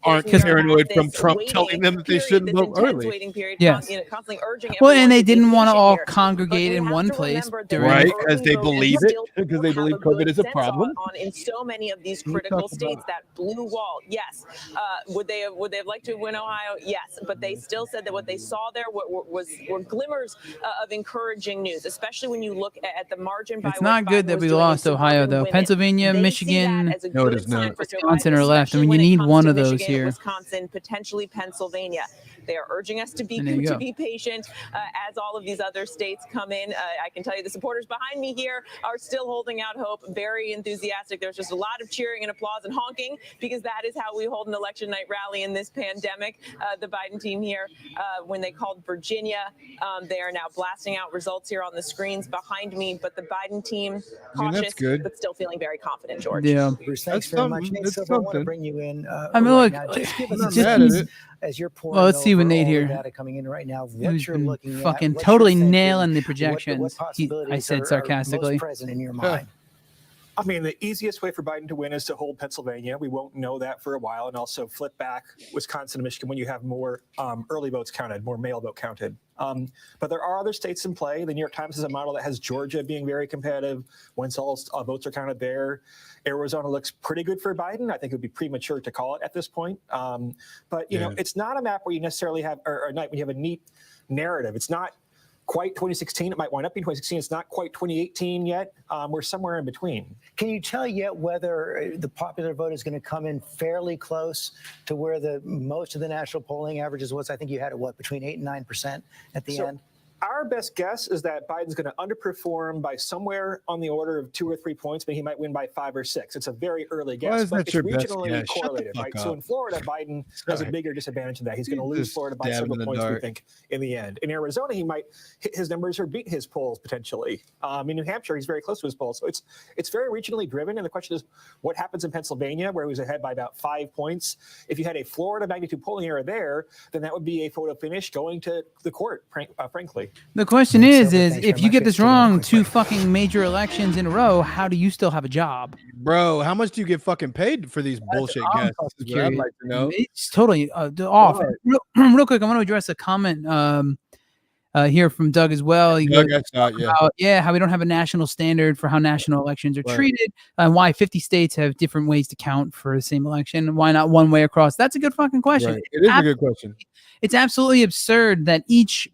aren't paranoid from Trump telling them that they shouldn't vote early. Yes. Constantly urging Well, and they didn't want to all congregate in one place. Right, because they believe it, because they believe COVID is a problem. On in so many of these critical states, that blue wall, yes. Would they have liked to win Ohio? Yes, but they still said that what they saw there were glimmers of encouraging news, especially when you look at the margin by It's not good that we lost Ohio, though. Pennsylvania, Michigan, no, it is not. Wisconsin are left. I mean, you need one of those here. Wisconsin, potentially Pennsylvania. They are urging us to be patient as all of these other states come in. I can tell you the supporters behind me here are still holding out hope, very enthusiastic. There's just a lot of cheering and applause and honking because that is how we hold an election night rally in this pandemic. The Biden team here, when they called Virginia, they are now blasting out results here on the screens behind me. But the Biden team, cautious, but still feeling very confident, George. Yeah. Bruce, thanks very much. Nate Silver, I want to bring you in. I mean, look, just give it's us just- as you're pouring well, let's see over what Nate all the here. data coming in right now, Who's what you're been looking at, fucking what totally you're thinking, nailing the what projections. I possibilities said are sarcastically. most present in your mind. I mean, the easiest way for Biden to win is to hold Pennsylvania. We won't know that for a while, and also flip back Wisconsin and Michigan when you have more early votes counted, more mail vote counted. But there are other states in play. The New York Times has a model that has Georgia being very competitive once all votes are counted there. Arizona looks pretty good for Biden. I think it would be premature to call it at this point. But, you know, it's not a map where you necessarily have, or a night when you have a neat narrative. It's not quite 2016. It might wind up being 2016. It's not quite 2018 yet. We're somewhere in between. Can you tell yet whether the popular vote is going to come in fairly close to where the most of the national polling averages was? I think you had it, between 8 and 9% at the end? Our best guess is that Biden's going to underperform by somewhere on the order of 2 or 3 points, but he might win by 5 or 6. It's a very early guess. Why is but that it's your best regionally guess? Shut the correlated, fuck right? up. So in Florida, Biden has a bigger disadvantage than that. He's going to lose Just Florida by dab in several the points, we dark. think, in the end. In Arizona, he might hit his numbers or beat his polls potentially. In New Hampshire, he's very close to his polls. So it's very regionally driven. And the question is, what happens in Pennsylvania, where he was ahead by about 5 points? If you had a Florida magnitude polling error there, then that would be a photo finish going to the court, frankly. The question is if you get this wrong 2 fucking major elections in a row, how do you still have a job? Bro, how much do you get fucking paid for these bullshit guests? Is what I'd like to know. It's totally off. Real quick, I want to address a comment Here from Doug as well. He goes, about, how we don't have a national standard for how national elections are treated, and why 50 states have different ways to count for the same election. Why not one way across? That's a good fucking question. Right. It is a good question. It's absolutely absurd that each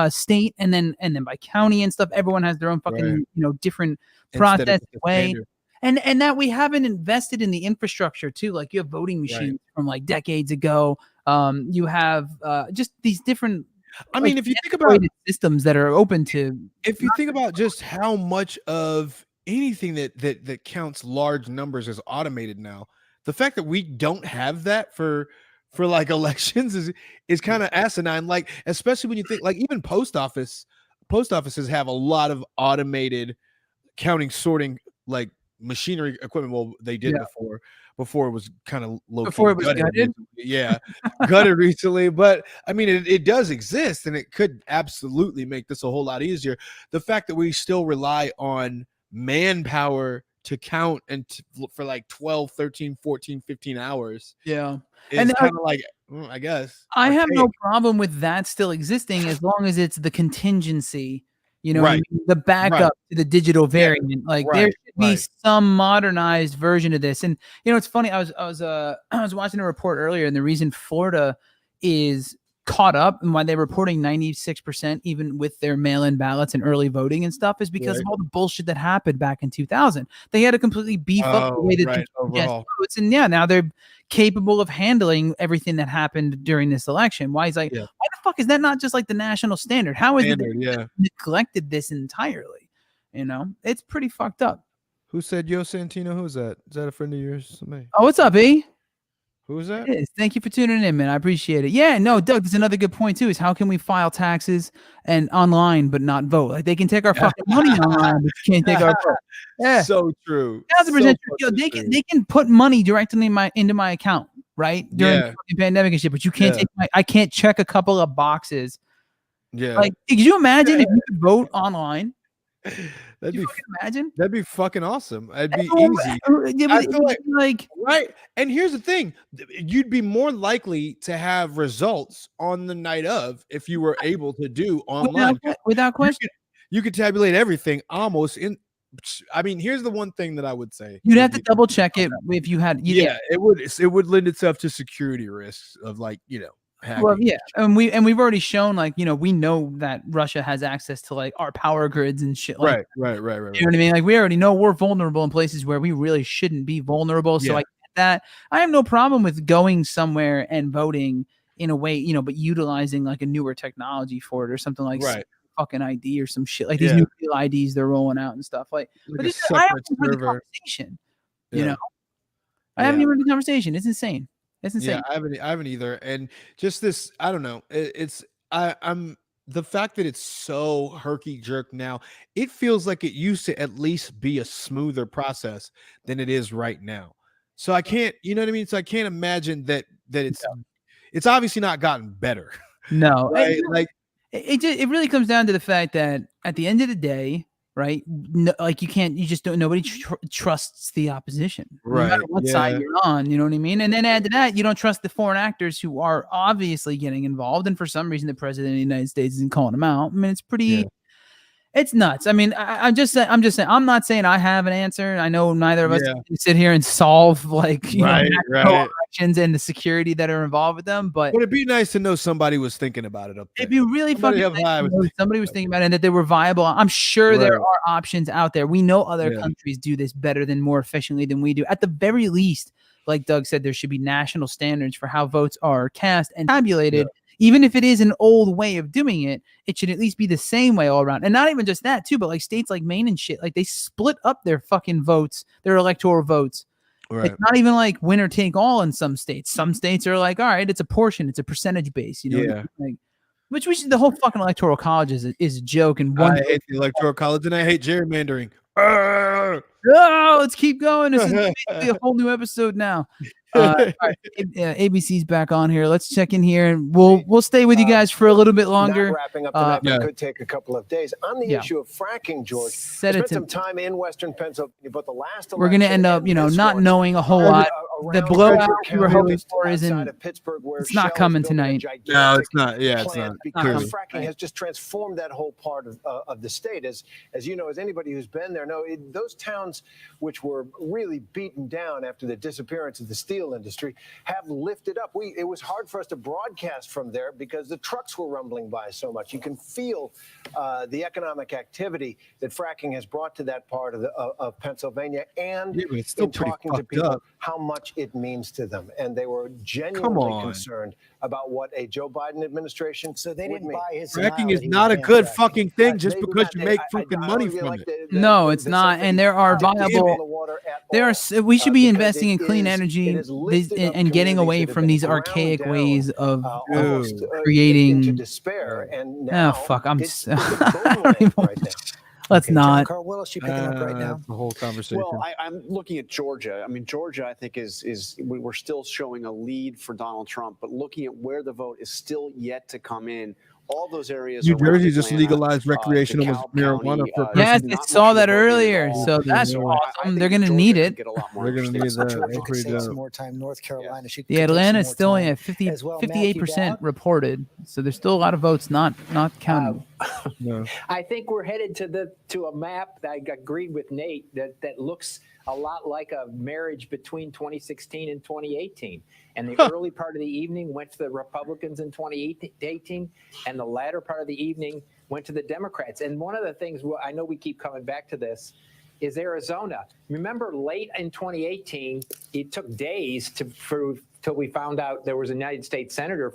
state and then by county and stuff, everyone has their own fucking different process way. And that we haven't invested in the infrastructure too. Like you have voting machines from like decades ago. You have just these different. I mean, if you think about systems that are open to, if you think about just how much of anything that counts large numbers is automated now, the fact that we don't have that for like elections is kind of asinine. Like, especially when you think like even post offices have a lot of automated counting, sorting, like machinery equipment. Well, they did before it was kind of low. Before it was gutted. Yeah, gutted recently. But I mean, it does exist, and it could absolutely make this a whole lot easier. The fact that we still rely on manpower to count and for like 12, 13, 14, 15 hours. Yeah. And it's kind of like, I guess. I have no problem with that still existing as long as it's the contingency. The backup to the digital variant. Like there should be some modernized version of this. And it's funny. I was watching a report earlier, and the reason Florida is caught up and why they're reporting 96% even with their mail-in ballots and early voting and stuff is because of all the bullshit that happened back in 2000. They had to completely beef up the way that they get votes, and now they're capable of handling everything that happened during this election. Why he's like, why the fuck is that not just like the national standard? How is it that neglected this entirely? It's pretty fucked up. Who said Yo Santino? Who's that? Is that a friend of yours? Somebody? Oh, what's up, E? Who is that? Thank you for tuning in, man. I appreciate it. Yeah, no, Doug, there's another good point too, is how can we file taxes and online but not vote? Like they can take our fucking money online, but you can't take our vote. Yeah. So true. 1,000% true. They can put money directly into my account, right? During the pandemic and shit, but you can't take I can't check a couple of boxes. Yeah. Like, could you imagine if you could vote online? That'd be fucking awesome. It'd be easy. I feel like right. And here's the thing: you'd be more likely to have results on the night of if you were able to do online. Without question, you could tabulate everything almost in. I mean, here's the one thing that I would say: you'd have to double check it if you had. It would lend itself to security risks of hacking. Well, yeah, and we've already shown we know that Russia has access to like our power grids and shit. Like, right. You know what I mean? Like we already know we're vulnerable in places where we really shouldn't be vulnerable. So I get that. I have no problem with going somewhere and voting in a way, but utilizing like a newer technology for it or something like fucking ID or some shit like these new IDs they're rolling out and stuff like. But I haven't heard the conversation. I haven't even heard the conversation. It's insane. It's insane. Yeah, I haven't either. And just this, I don't know. I'm the fact that it's so herky jerk now, it feels like it used to at least be a smoother process than it is right now. So I can't, you know what I mean? So I can't imagine that it's obviously not gotten better. No, right? Like it really comes down to the fact that at the end of the day, right? No, like nobody trusts the opposition, no matter what side you're on. You know what I mean? And then add to that, you don't trust the foreign actors who are obviously getting involved, and for some reason, the president of the United States isn't calling them out. I mean, it's pretty. It's nuts. I mean, I'm just saying. I'm not saying I have an answer. I know neither of us can sit here and solve elections and the security that are involved with them. But it'd be nice to know somebody was thinking about it up there. It'd be really fucking nice to know somebody was thinking about it and that they were viable. I'm sure there are options out there. We know other countries do this better than more efficiently than we do. At the very least, like Doug said, there should be national standards for how votes are cast and tabulated. Even if it is an old way of doing it, it should at least be the same way all around. And not even just that, too, but like states like Maine and shit, like they split up their fucking votes, their electoral votes. Right. It's not even like winner take all in some states. Some states are like, all right, it's a portion, it's a percentage base, you know. Yeah. Like, the whole fucking electoral college is a joke. And I hate the electoral college, and I hate gerrymandering. Oh, let's keep going. This is basically a whole new episode now. All right. ABC's back on here. Let's check in here, and we'll stay with you guys for a little bit longer. Not wrapping up tonight, but could take a couple of days. On the issue of fracking, George, spent some time in Western Pennsylvania, but the last we're going to end up, not knowing a whole lot. the blowout we were hoping for isn't. It's not coming tonight. No, it's not. Yeah, it's not. Because fracking has just transformed that whole part of the state. As you know, as anybody who's been there, those towns which were really beaten down after the disappearance of the steel industry have lifted up. It was hard for us to broadcast from there because the trucks were rumbling by so much. You can feel the economic activity that fracking has brought to that part of Pennsylvania, and in talking to people how much it means to them. And they were genuinely concerned about what a Joe Biden administration. So they didn't buy his. Fracking is not a good fucking thing just because you make freaking money from it. No, it's not. And there are viable. We should be investing in clean energy and getting away from these archaic ways of creating. Oh fuck! I don't even. Let's not. Carl, what else are you picking up right now? The whole conversation. Well, I'm looking at Georgia. I mean, Georgia, I think we're still showing a lead for Donald Trump, but looking at where the vote is still yet to come in. All those areas. New Jersey just legalized recreational marijuana for. Yes, I saw that earlier. So that's awesome. They're going to need it. They're going to need that. More time. North Carolina. The Atlanta is still only at 58% reported. So there's still a lot of votes not counted. No. I think we're headed to a map that I agreed with Nate that looks a lot like a marriage between 2016 and 2018. And the early part of the evening went to the Republicans in 2018, and the latter part of the evening went to the Democrats. And one of the things, I know we keep coming back to this, is Arizona. Remember, late in 2018, it took days till we found out there was a United States senator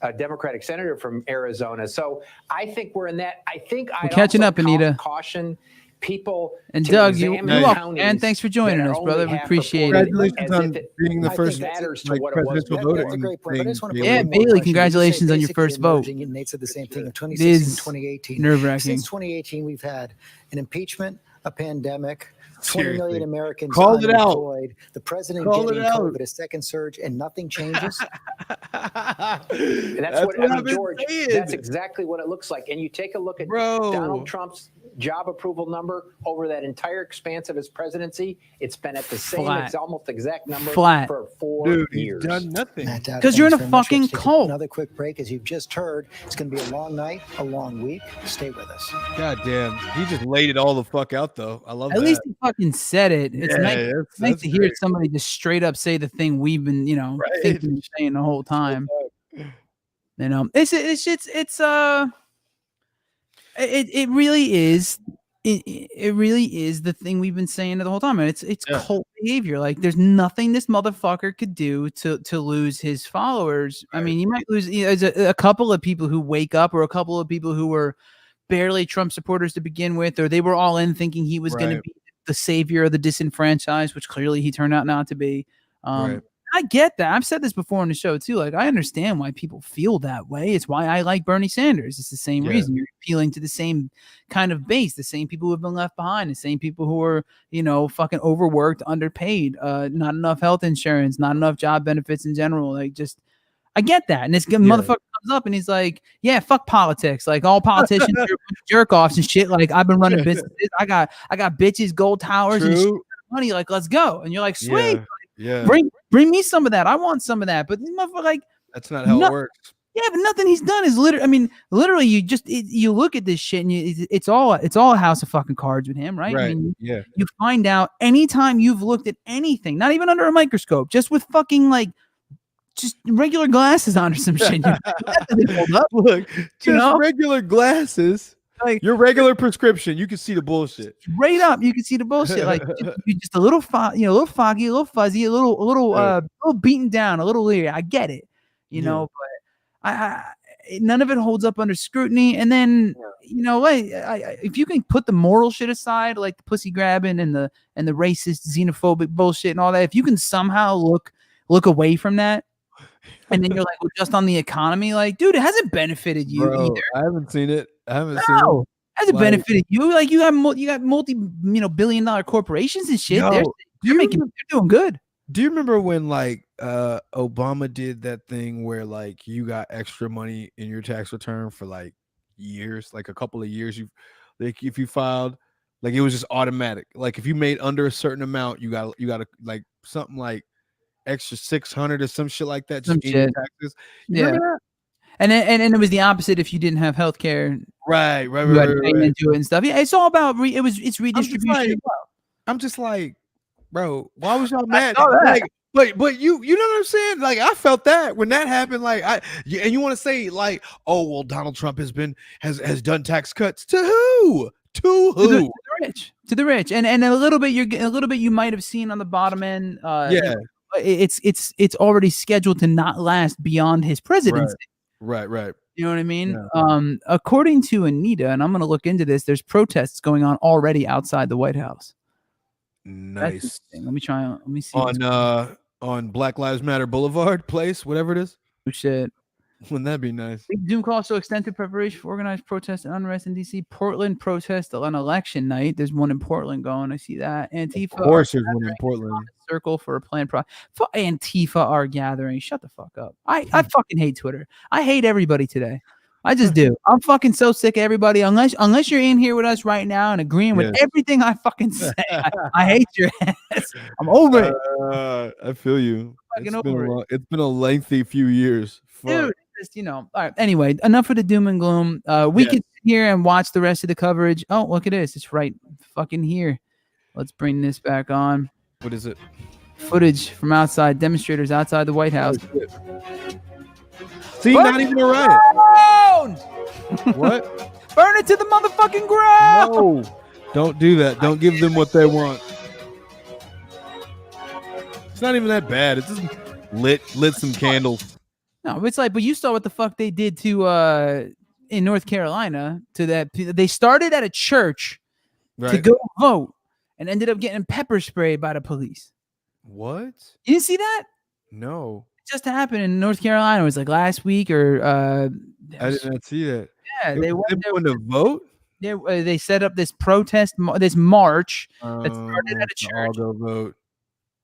a Democratic senator from Arizona. So I think we're in that. We're catching up, Anita. Caution people. And Doug, you welcome, and thanks for joining us, brother. We appreciate it. Congratulations on being the first presidential voter. Yeah, Bailey, congratulations on your first vote. Nate said the same thing in 2016, 2018. Nerve-wracking. Since 2018, we've had an impeachment, a pandemic, 20 million Americans called unemployed, it out. The president Called getting it out. COVID, a second surge, and nothing changes. That's what I mean, George. That's exactly what it looks like. And you take a look at Donald Trump's job approval number over that entire expanse of his presidency. It's been at the same, it's almost exact number for 4 years. He's done nothing. Because you're in a fucking cult. Another quick break, as you've just heard. It's going to be a long night, a long week. Stay with us. God damn, he just laid it all the fuck out, though. I love that. At least he fucking said it. It's nice to hear somebody just straight up say the thing we've been, thinking and saying the whole time. It really is. It really is the thing we've been saying the whole time. And it's cult behavior. Like there's nothing this motherfucker could do to lose his followers. I mean, you might lose a couple of people who wake up, or a couple of people who were barely Trump supporters to begin with, or they were all in thinking he was going to be the savior of the disenfranchised, which clearly he turned out not to be. I get that. I've said this before on the show too. Like, I understand why people feel that way. It's why I like Bernie Sanders. It's the same reason. You're appealing to the same kind of base, the same people who have been left behind, the same people who are, fucking overworked, underpaid, not enough health insurance, not enough job benefits in general. Like, just, I get that. And this motherfucker comes up and he's like, yeah, fuck politics. Like, all politicians are jerk offs and shit. Like, I've been running businesses. I got bitches, gold towers, and shit, money. Like, let's go. And you're like, sweet. Yeah. Bring me some of that. I want some of that. But motherfucker, that's not how it works. Yeah, but nothing he's done is literally you look at this shit and it's all a house of fucking cards with him, right? I mean, you find out anytime you've looked at anything, not even under a microscope, just with fucking just regular glasses on or some shit. Look, just regular glasses. Like your regular prescription, you can see the bullshit. Straight up, you can see the bullshit. Like you just a little foggy, a little fuzzy, a little beaten down, a little leery. I get it, but I none of it holds up under scrutiny. And then if you can put the moral shit aside, like the pussy grabbing and the racist, xenophobic bullshit and all that, if you can somehow look away from that. And then you're like, well, just on the economy, like, dude, it hasn't benefited you either. I haven't seen it. It hasn't benefited you. Like, you got multi billion-dollar corporations and shit. They're doing good. Do you remember when Obama did that thing where you got extra money in your tax return for years, a couple of years? If you filed, it was just automatic. Like if you made under a certain amount, you got something like extra 600 or some shit like that. Some Just eating shit. taxes. Yeah. Remember that? And it was the opposite if you didn't have health care. Right. You had to pay into it and stuff. Yeah, it's all about it's redistribution as well. I'm just like, bro, why was y'all I mad? saw that. Like, but you know what I'm saying? Like, I felt that when that happened. Like, and you want to say like, oh well, Donald Trump has done tax cuts to who? To who? To the rich, and a little bit you might have seen on the bottom end. Yeah, it's already scheduled to not last beyond his presidency. Right. You know what I mean? Yeah. According to Anita, and I'm going to look into this. There's protests going on already outside the White House. Nice. Let me see on Black Lives Matter Boulevard place, whatever it is. Oh shit. Wouldn't that be nice? Zoom call show extensive preparation for organized protests and unrest in D.C. Portland protest on election night. There's one in Portland going. I see that. Antifa. Of course, there's one in Portland. Circle for a planned Antifa are gathering. Shut the fuck up. I fucking hate Twitter. I hate everybody today. I just do. I'm fucking so sick of everybody. Unless you're in here with us right now and agreeing with everything I fucking say. I hate your ass. I'm over it. I feel you. It's been a lengthy few years. Fuck. Dude. Just, all right. Anyway, enough of the doom and gloom. We can sit here and watch the rest of the coverage. Oh, look at this. It's right fucking here. Let's bring this back on. What is it? Footage from outside. Demonstrators outside the White House. See, not even a riot. What? Burn it to the motherfucking ground. No. Don't do that. Don't give them what they want. It's not even that bad. It's just lit some candles. No, it's like, but you saw what the fuck they did to in North Carolina to that. They started at a church to go vote and ended up getting pepper sprayed by the police. What? You didn't see that? No. It just happened in North Carolina. It was like last week or I did not see that. Yeah, they went to vote. They set up this protest, this march that started at a church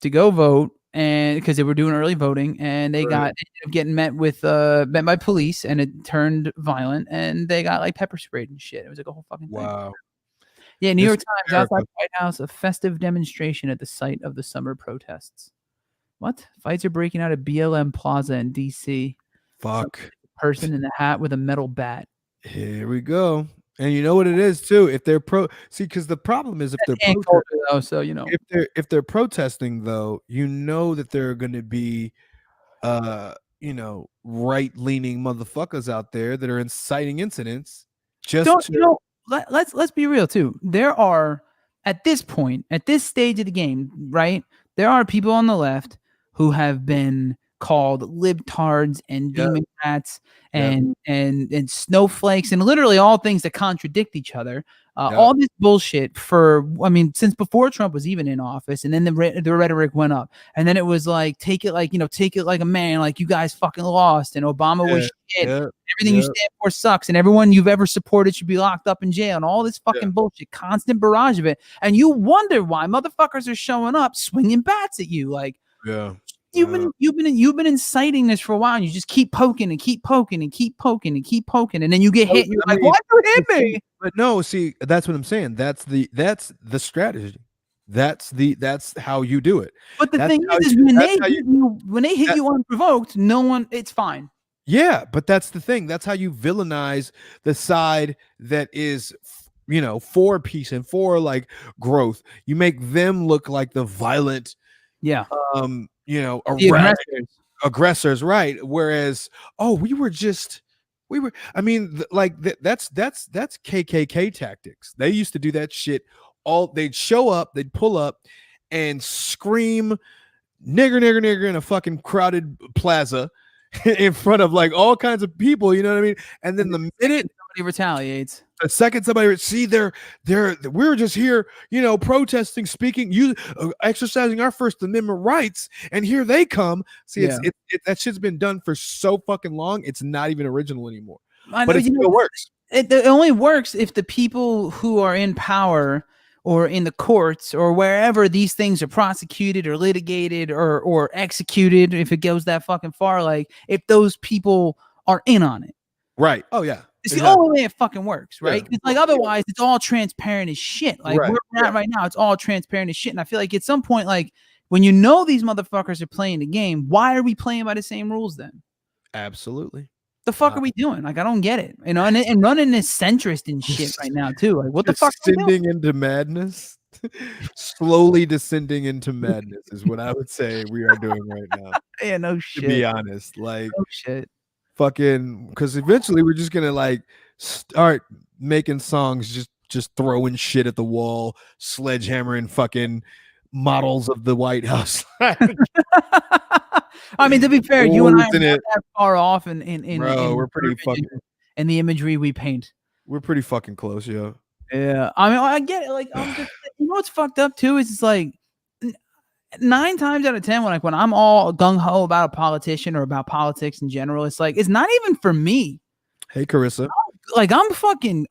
to go vote. And because they were doing early voting, and they ended up getting met by police, and it turned violent, and they got like pepper sprayed and shit. It was like a whole fucking thing. Wow. Yeah, New York Times outside the White House, a festive demonstration at the site of the summer protests. What? Fights are breaking out at BLM Plaza in D.C. Fuck. Person in the hat with a metal bat. Here we go. And you know what it is too. If they're because the problem is if they're protesting though, you know that there are going to be, right-leaning motherfuckers out there that are inciting incidents. Let's be real too. There are at this point, at this stage of the game, right? There are people on the left who have been called libtards and democrats and snowflakes and literally all things that contradict each other. All this bullshit since before Trump was even in office, and then the rhetoric went up, and then it was like take it like a man, like you guys fucking lost, and Obama was shit. Everything you stand for sucks, and everyone you've ever supported should be locked up in jail, and all this fucking bullshit, constant barrage of it, and you wonder why motherfuckers are showing up swinging bats at you, like you've been inciting this for a while, and you just keep poking and keep poking and keep poking and keep poking, and then you get hit. And you're like, "Why'd you hit me?" But no, see, that's what I'm saying. That's the strategy. That's how you do it. But the thing is when they hit you unprovoked, no one. It's fine. Yeah, but that's the thing. That's how you villainize the side that is, for peace and for like growth. You make them look like the violent. Yeah. Aggressors, right? Whereas, that's KKK tactics. They used to do that shit. They'd show up, they'd pull up and scream nigger in a fucking crowded plaza in front of like all kinds of people, you know what I mean? And then the minute somebody retaliates, the second somebody we're just here, protesting, speaking, exercising our First Amendment rights, and here they come. See, that shit's been done for so fucking long. It's not even original anymore. But it still works. It only works if the people who are in power or in the courts or wherever these things are prosecuted or litigated or executed, if it goes that fucking far, like if those people are in on it. Right. Oh yeah. It's the only way it fucking works, right? Because like otherwise, it's all transparent as shit. Like where we're at right now, it's all transparent as shit. And I feel like at some point, like When you know these motherfuckers are playing the game, why are we playing by the same rules then? Absolutely. The fuck are we doing? Like, I don't get it. You know, and running this centrist and shit right now too. Like, what the fuck? Descending into madness. Slowly descending into madness is what I would say we are doing right now. Yeah, no shit. To be honest, like, no shit. Fucking, because eventually we're just gonna like start making songs, just throwing shit at the wall, sledgehammering fucking models of the White House. I mean, to be fair, you and I are Losing not it. that far off in Bro, we're pretty fucking. and the imagery we paint. We're pretty fucking close, yo. Yeah, I mean, I get it. Like, you know what's fucked up too is it's like 9 times out of 10 when I'm all gung ho about a politician or about politics in general, it's like it's not even for me. Hey, Carissa. Like, I'm good.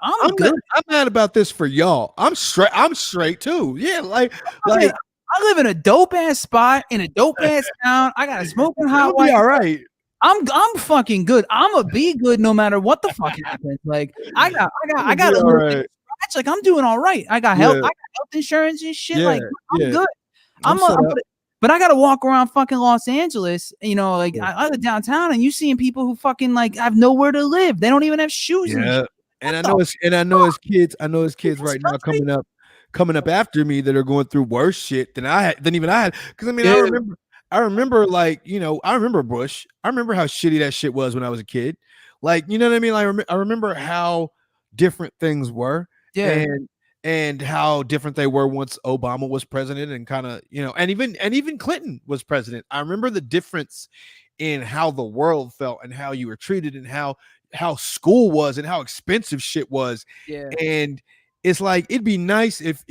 I'm mad about this for y'all. I'm straight too. Yeah, like I live in a dope ass spot in a dope ass town. I got a smoking hot You'll be wife. all right. I'm fucking good. I'm a be good no matter what the fuck happens. Like, I got a little bit of scratch. Like, I'm doing all right. I got health. I got health insurance and shit. Like, I'm good. But I gotta walk around fucking Los Angeles. You know, like I live downtown, and you seeing people who fucking like have nowhere to live. They don't even have shoes. Yeah, and I know his kids right now coming up after me that are going through worse shit than even I had. Because I mean, I remember like, you know, I remember Bush. I remember how shitty that shit was when I was a kid. Like, you know what I mean? Like, I remember how different things were. Yeah. And how different they were once Obama was president, and kind of, you know, and even Clinton was president. I remember the difference in how the world felt and how you were treated and how school was and how expensive shit was. Yeah. And it's like it'd be nice if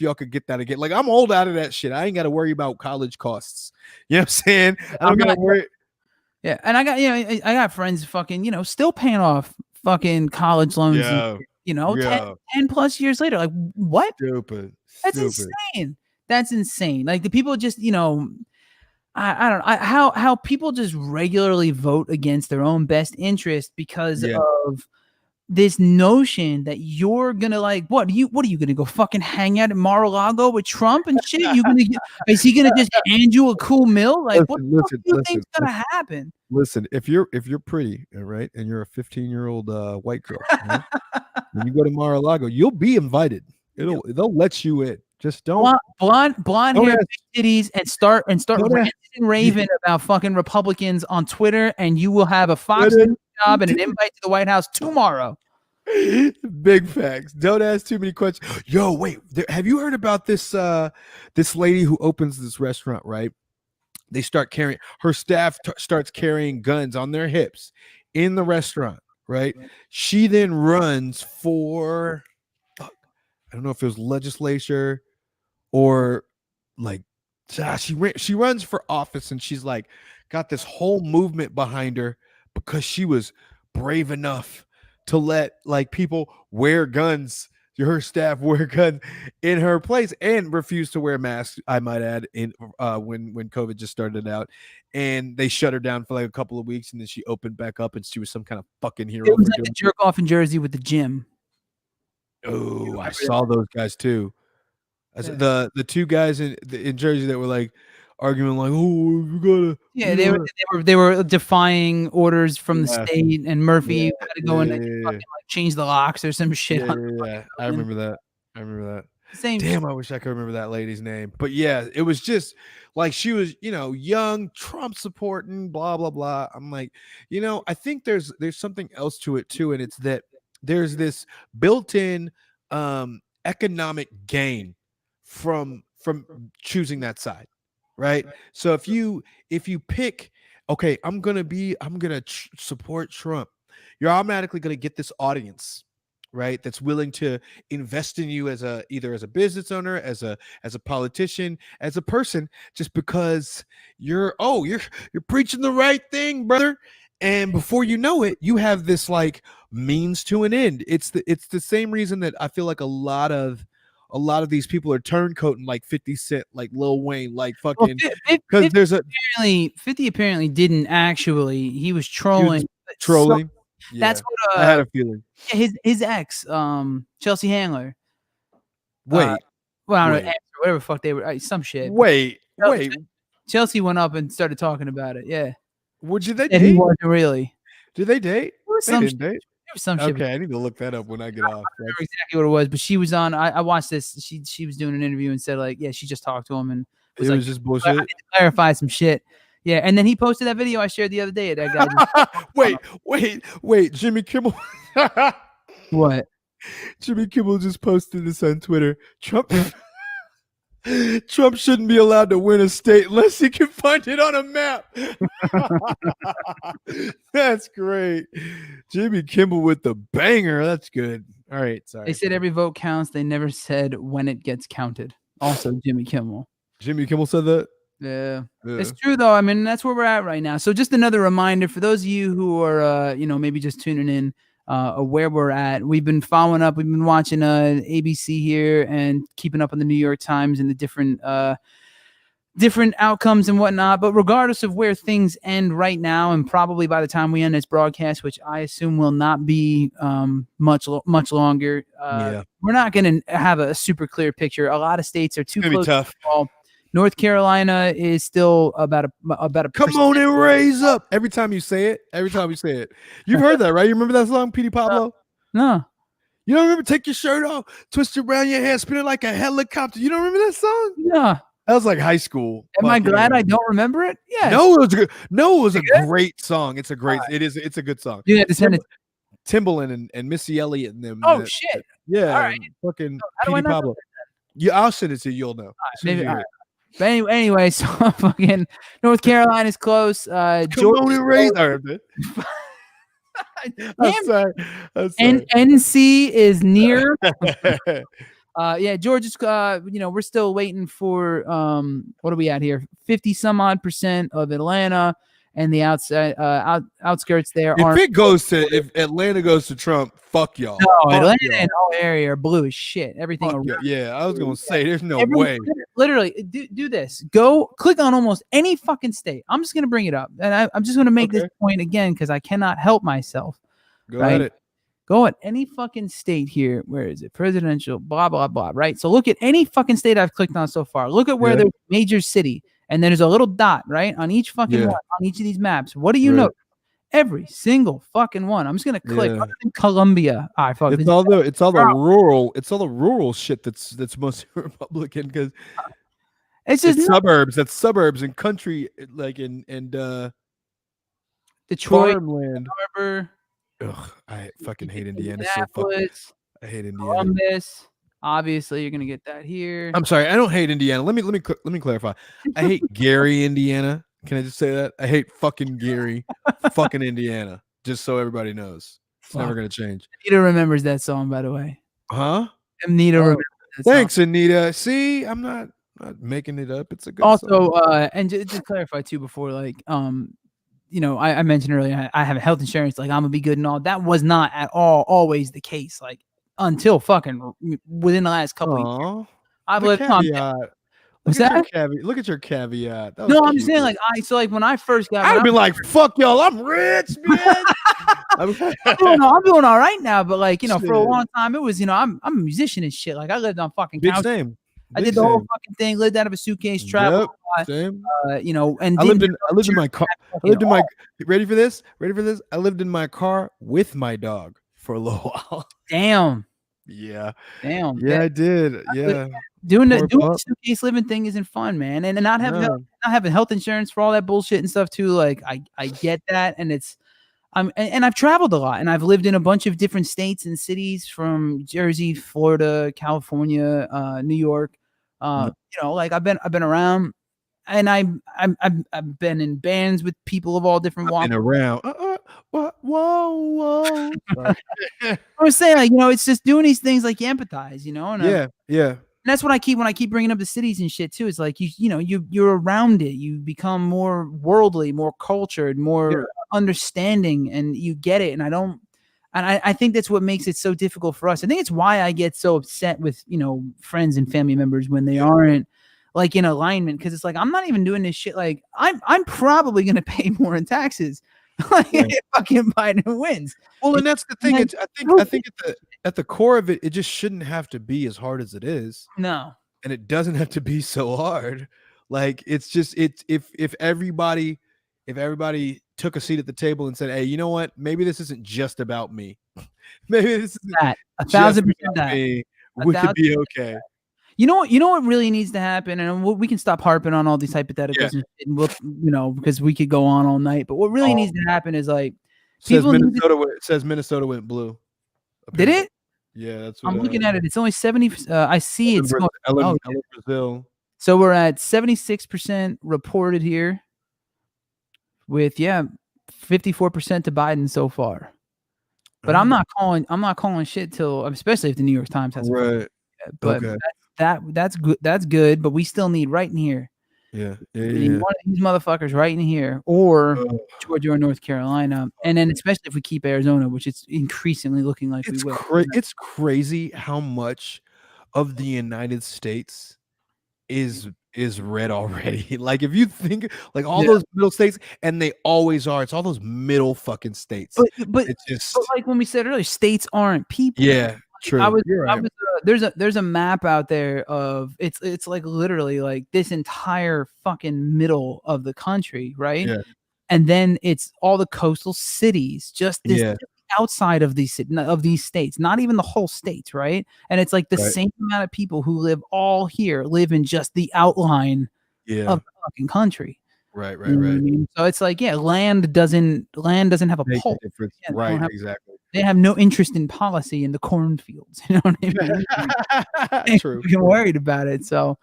y'all could get that again. Like, I'm old out of that shit. I ain't got to worry about college costs. You know what I'm saying? I don't got to worry. Yeah, and I got friends fucking, you know, still paying off fucking college loans. Yeah. You know, 10 plus years later, like, what? Stupid. That's insane. That's insane. Like, the people just, you know, I don't know how people just regularly vote against their own best interest because of this notion that you're gonna like what are you gonna go fucking hang out at Mar-a-Lago with Trump and shit? Is he gonna just hand you a cool meal? Like, what do you think's gonna happen? Listen, if you're pretty, right, and you're a 15-year-old white girl, right? When you go to Mar-a-Lago, you'll be invited. They'll let you in. Just don't blonde hair, big titties, and start ranting and raving about fucking Republicans on Twitter, and you will have a Fox News job and an invite to the White House tomorrow. Big facts. Don't ask too many questions. Yo, wait. Have you heard about this this lady who opens this restaurant, right? They start carrying her staff starts carrying guns on their hips in the restaurant, right? She then runs for I don't know if it was legislature or like she runs for office, and she's like got this whole movement behind her because she was brave enough to let like people wear guns, her staff wear guns in her place, and refuse to wear masks, I might add, in when COVID just started out, and they shut her down for like a couple of weeks, and then she opened back up, and she was some kind of fucking hero. It was like the jerk off in Jersey with the gym. Oh, I saw those guys too. The two guys in Jersey that were like arguing like, oh, you gotta. Yeah, they were defying orders from the state, and Murphy had to go in and fucking like change the locks or some shit. Yeah. I remember that. Same. Damn, I wish I could remember that lady's name. But yeah, it was just like she was, you know, young, Trump supporting, blah blah blah. I'm like, you know, I think there's something else to it too, and it's that there's this built-in economic gain from choosing that side, right? So if you pick, okay, I'm gonna support Trump, you're automatically gonna get this audience, right, that's willing to invest in you as either as a business owner, as a politician, as a person, just because you're preaching the right thing, brother. And before you know it, you have this like means to an end. It's the same reason that I feel like a lot of these people are turncoating like 50 Cent, like Lil Wayne, like fucking, because there's 50 apparently didn't actually. He was trolling. Trolling. So, that's what I had a feeling. His ex, Chelsea Handler. Wait. Well, I don't know, ex or whatever the fuck they were. Some shit. Wait. Wait, Chelsea went up and started talking about it. Yeah. Would you they And he date? wasn't really. Did they date? was They some didn't shit. date. Some shit. Okay, I need to look that up when I get off. I don't remember exactly what it was, but she was on. I watched this. She was doing an interview and said like, yeah, she just talked to him and It was just bullshit. I need to clarify some shit. Yeah, and then he posted that video I shared the other day. That guy. Wait, Jimmy Kimmel. What? Jimmy Kimmel just posted this on Twitter. Trump shouldn't be allowed to win a state unless he can find it on a map. That's great. Jimmy Kimmel with the banger. That's good. All right, sorry. They said every vote counts. They never said when it gets counted. Also, Jimmy Kimmel. Jimmy Kimmel said that? Yeah. It's true though. I mean, that's where we're at right now. So just another reminder for those of you who are maybe just tuning in where we're at. We've been following up. We've been watching ABC here and keeping up on the New York Times and the different outcomes and whatnot. But regardless of where things end right now, and probably by the time we end this broadcast, which I assume will not be much longer, we're not going to have a super clear picture. A lot of states are too close. Tough. To the ball. North Carolina is still about a come on and raise up. Every time you say it, you've heard that, right? You remember that song, Petey Pablo? No. You don't remember? Take your shirt off, twist it around your hair, spin it like a helicopter. You don't remember that song? No. That was like high school. Am I glad I don't remember it? Yeah. No, it was good. No, it was a great song. It's a great. Right. It's a good song. Yeah, Timbaland and Missy Elliott and them. Oh shit. Yeah. All right. Fucking Petey Pablo. Yeah, I'll send it to you. You'll know. Maybe. All right. But anyway, so fucking North Carolina's close. NC is near. Georgia's. We're still waiting for what are we at here? 50 some odd % of Atlanta and the outside outskirts there. If Atlanta goes to Trump, fuck y'all. No, Atlanta and all area are blue as shit. Everything. I was gonna say there's no way. Literally, do this. Go click on almost any fucking state. I'm just gonna bring it up, and I'm just gonna make this point again because I cannot help myself. Go at it. Go at any fucking state here. Where is it? Presidential, blah, blah, blah, right? So look at any fucking state I've clicked on so far. Look at where there's a major city, and then there's a little dot, right? On each fucking one, on each of these maps. What do you know? Every single fucking one. I'm just gonna click. Other than Columbia. All right, fuck. It's all the rural shit that's mostly Republican because it's just suburbs. That's suburbs and country, like in Detroit, farmland. Harbor. Ugh, I fucking hate Indiana so fucking. I hate Indiana. Columbus. Obviously, you're gonna get that here. I'm sorry, I don't hate Indiana. Let me clarify. I hate Gary, Indiana. Can I just say that? I hate fucking Gary, fucking Indiana. Just so everybody knows, it's never gonna change. Anita remembers that song, by the way. Huh? Anita remembers that song. Thanks, Anita. See, I'm not making it up. It's a good also, song. and just to clarify too, before I mentioned earlier I have health insurance. Like I'm gonna be good and all. That was not at all always the case. Like until fucking within the last couple of years, I've lived. Look at your caveat. No, I'm just saying, like, when I first got, I'd be like, "Fuck y'all, I'm rich, man." I'm doing all right now, but for a long time, it was, I'm a musician and shit. Like, I lived on fucking couch. I did the whole fucking thing. Lived out of a suitcase, traveled. Same. And I lived in my car. Ready for this? I lived in my car with my dog for a little while. Damn. Yeah. Damn. Yeah, I did. Yeah. Doing the suitcase living thing isn't fun, man. And not having health insurance for all that bullshit and stuff too. Like I get that, and I've traveled a lot, and I've lived in a bunch of different states and cities, from Jersey, Florida, California, New York. I've been around, and I've been in bands with people of all different walks. Been around. Whoa. I was saying, it's just doing these things like you empathize, and yeah. And that's what when I keep bringing up the cities and shit too. It's like you're around it. You become more worldly, more cultured, more understanding, and you get it. And I think that's what makes it so difficult for us. I think it's why I get so upset with friends and family members when they aren't like in alignment, because it's like I'm not even doing this shit. Like I'm probably gonna pay more in taxes. If fucking Biden wins. Well, and that's the thing. I think at the core of it, it just shouldn't have to be as hard as it is. No. And it doesn't have to be so hard. Like it's just if everybody took a seat at the table and said, hey, you know what? Maybe this isn't just about me. Maybe this isn't that 1,000% that. me. We could be okay. You know what really needs to happen, and we can stop harping on all these hypotheticals, and we'll, because we could go on all night. But what really needs to happen is like says Minnesota went blue. Did it? Yeah, that's what I'm looking at it. It's only 70. I see it's Brazil. So we're at 76% reported here, with 54% to Biden so far. But I'm not calling shit till, especially if the New York Times has right. But that's good. That's good. But we still need right in here. Yeah. One of these motherfuckers right in here, or Georgia or North Carolina, and then especially if we keep Arizona, which it's increasingly looking like we will. It's crazy how much of the United States is red already. Like if you think like all those middle states, and they always are. It's all those middle fucking states. But it's just but like when we said earlier, states aren't people. Yeah. True. There's a map out there of it's like literally like this entire fucking middle of the country, right? Yeah. And then it's all the coastal cities, just this outside of these states, not even the whole states, right? And it's like the same amount of people who live all here live in just the outline of the fucking country. Right. You know what I mean? So it's like, land doesn't have a pulse. Right, exactly. They have no interest in policy in the cornfields. You know what I mean? True. We're worried about it. So,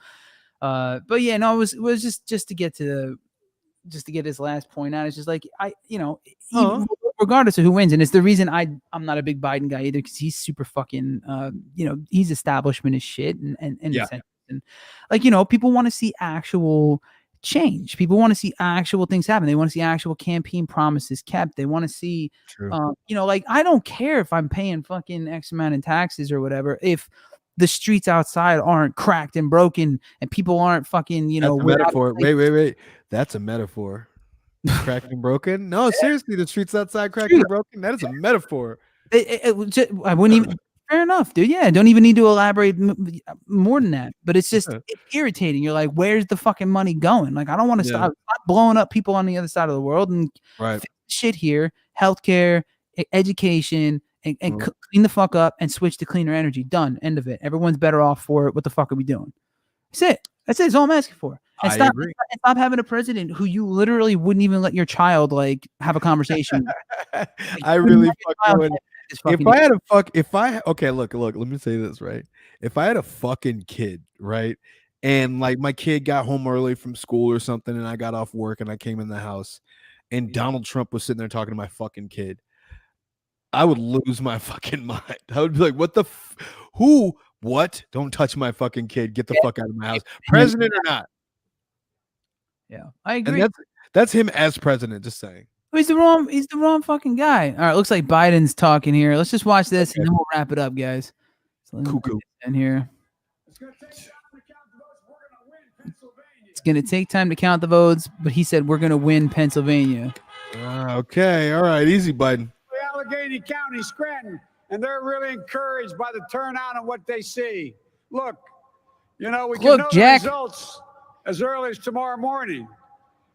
but yeah, no, it was just to get his last point out. It's just like regardless of who wins, and it's the reason I'm not a big Biden guy either, because he's super fucking he's establishment as shit, and like people want to see actual change. People want to see actual things happen. They want to see actual campaign promises kept. They want to see, like I don't care if I'm paying fucking X amount in taxes or whatever, if the streets outside aren't cracked and broken and people aren't fucking, That's a metaphor. Wait. That's a metaphor. Cracked and broken? No, seriously, the streets outside cracked and broken. That is a metaphor. I wouldn't even. Fair enough, dude. Yeah, don't even need to elaborate more than that. But it's just it's irritating. You're like, where's the fucking money going? Like, I don't want to stop blowing up people on the other side of the world and fix shit here. Healthcare, education, and clean the fuck up and switch to cleaner energy. Done. End of it. Everyone's better off for it. What the fuck are we doing? That's it. That's all I'm asking for. And stop having a president who you literally wouldn't even let your child like have a conversation. I really fucking look, let me say this, right? If I had a fucking kid, right? And like my kid got home early from school or something, and I got off work and I came in the house and Donald Trump was sitting there talking to my fucking kid, I would lose my fucking mind. I would be like, what the who? What? Don't touch my fucking kid. Get the fuck out of my house. President or not. Yeah, I agree. And that's him as president, just saying. He's the wrong fucking guy. All right, looks like Biden's talking here. Let's just watch this and then we'll wrap it up, guys. So Cuckoo. In here. It's going to take time to count the votes, but he said we're going to win Pennsylvania. Okay, all right, easy, Biden. Allegheny County, Scranton, and they're really encouraged by the turnout and what they see. Look, we can know the results as early as tomorrow morning,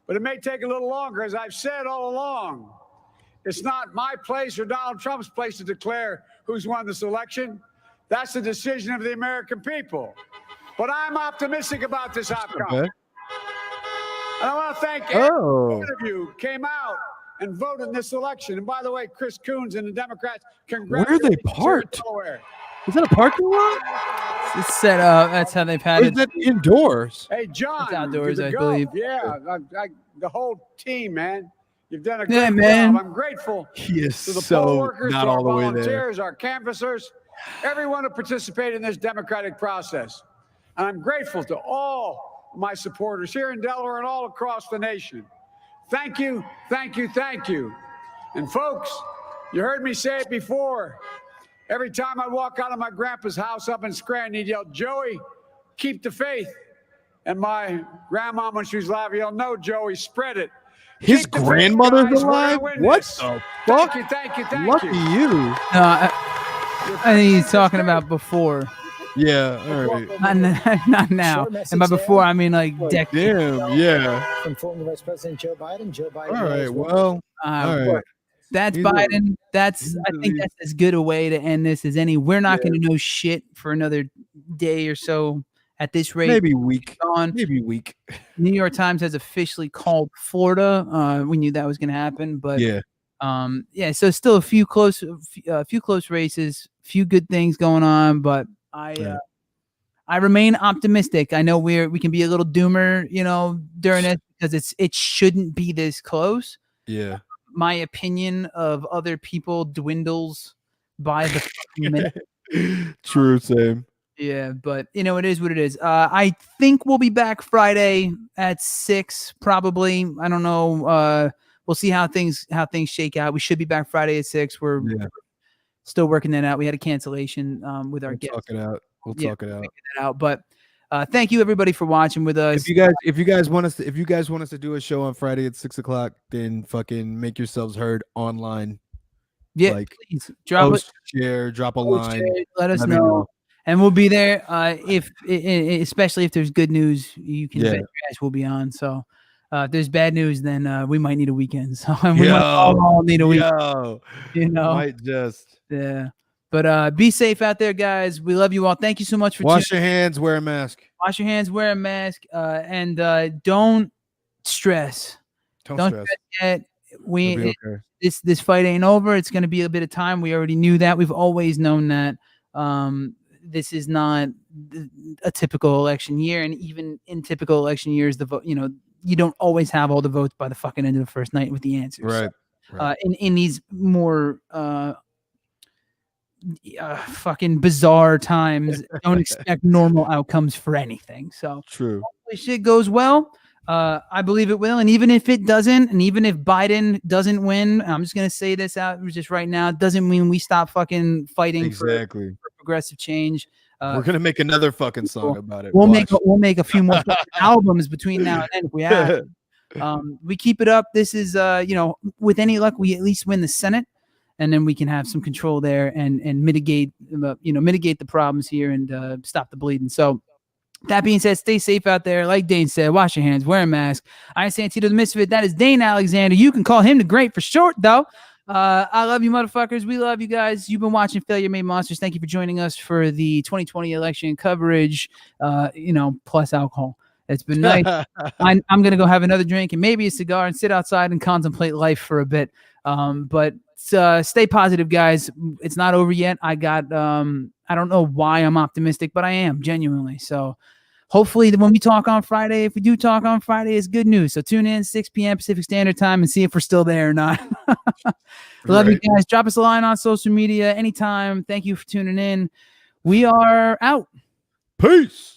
but it may take a little longer. As I've said all along, it's not my place or Donald Trump's place to declare who's won this election. That's the decision of the American people. But I'm optimistic about this outcome. Okay. And I want to thank every one of you who came out and voted in this election. And by the way, Chris Coons and the Democrats, congratulations. Where are they parked? Is that a parking lot? It's set up. That's how they've had it. Is that indoors? Hey, John. It's outdoors, I believe. Yeah, the whole team, man. You've done a great job. I'm grateful he is to the so poll workers, not to our all the way volunteers, there. our canvassers, everyone who participated in this democratic process. And I'm grateful to all my supporters here in Delaware and all across the nation. Thank you, thank you, thank you. And folks, you heard me say it before. Every time I walk out of my grandpa's house up in Scranton, he'd yell, Joey, keep the faith. And my grandma, when she was alive, yelled, no, Joey, spread it. His grandmother's alive? What the fuck? Thank you. Lucky you. No, I think he's talking about before. Yeah, all right. Not now. Short message And by before, there. I mean like decades. Damn, yeah. From former Vice President Joe Biden. Joe Biden. All right, knows what- well, all right. That's He's Biden. I think that's as good a way to end this as any. We're not going to know shit for another day or so at this rate. Maybe week. On. Maybe week. New York Times has officially called Florida. We knew that was going to happen, but yeah. So still a few close races, few good things going on, but I remain optimistic. I know we can be a little doomer, during it because it shouldn't be this close. Yeah. My opinion of other people dwindles by the fucking minute. True, same. Yeah, but it is what it is. I think we'll be back Friday at 6, probably. I don't know. We'll see how things shake out. We should be back Friday at 6. We're still working that out. We had a cancellation with our guests. We'll talk it out. But thank you everybody for watching with us. If you guys want us to do a show on Friday at 6 o'clock, then fucking make yourselves heard online. Yeah, please drop a line. Let us know. And we'll be there. Especially if there's good news, you can bet you guys will be on. So if there's bad news, then we might need a weekend. So we might all need a weekend. Might just. Yeah. But be safe out there, guys. We love you all. Thank you so much for wash your hands, wear a mask. Wash your hands, wear a mask, and don't stress. Don't stress yet. This fight ain't over. It's going to be a bit of time. We already knew that. We've always known that. This is not a typical election year, and even in typical election years, the vote. You don't always have all the votes by the fucking end of the first night with the answers. Right. In these more fucking bizarre times, don't expect normal outcomes for anything. So true. Hopefully shit goes well. I believe it will. And even if it doesn't, and even if Biden doesn't win, I'm just going to say this out just right now, it doesn't mean we stop fucking fighting for progressive change. We're going to make another fucking song about it. We'll make a few more albums between now and then if we have. We keep it up. This is, with any luck, we at least win the Senate. And then we can have some control there and mitigate the problems here and stop the bleeding. So that being said, stay safe out there. Like Dane said, wash your hands, wear a mask. I am Santito the Misfit. That is Dane Alexander. You can call him the Great for short, though. I love you, motherfuckers. We love you guys. You've been watching Failure Made Monsters. Thank you for joining us for the 2020 election coverage, plus alcohol. It's been nice. I'm going to go have another drink and maybe a cigar and sit outside and contemplate life for a bit. But stay positive, guys. It's not over yet. I don't know why I'm optimistic, but I am genuinely. So hopefully when we talk on Friday, if we do talk on Friday, it's good news. So tune in 6 p.m. Pacific Standard Time and see if we're still there or not. Love you guys. Drop us a line on social media anytime. Thank you for tuning in. We are out. Peace.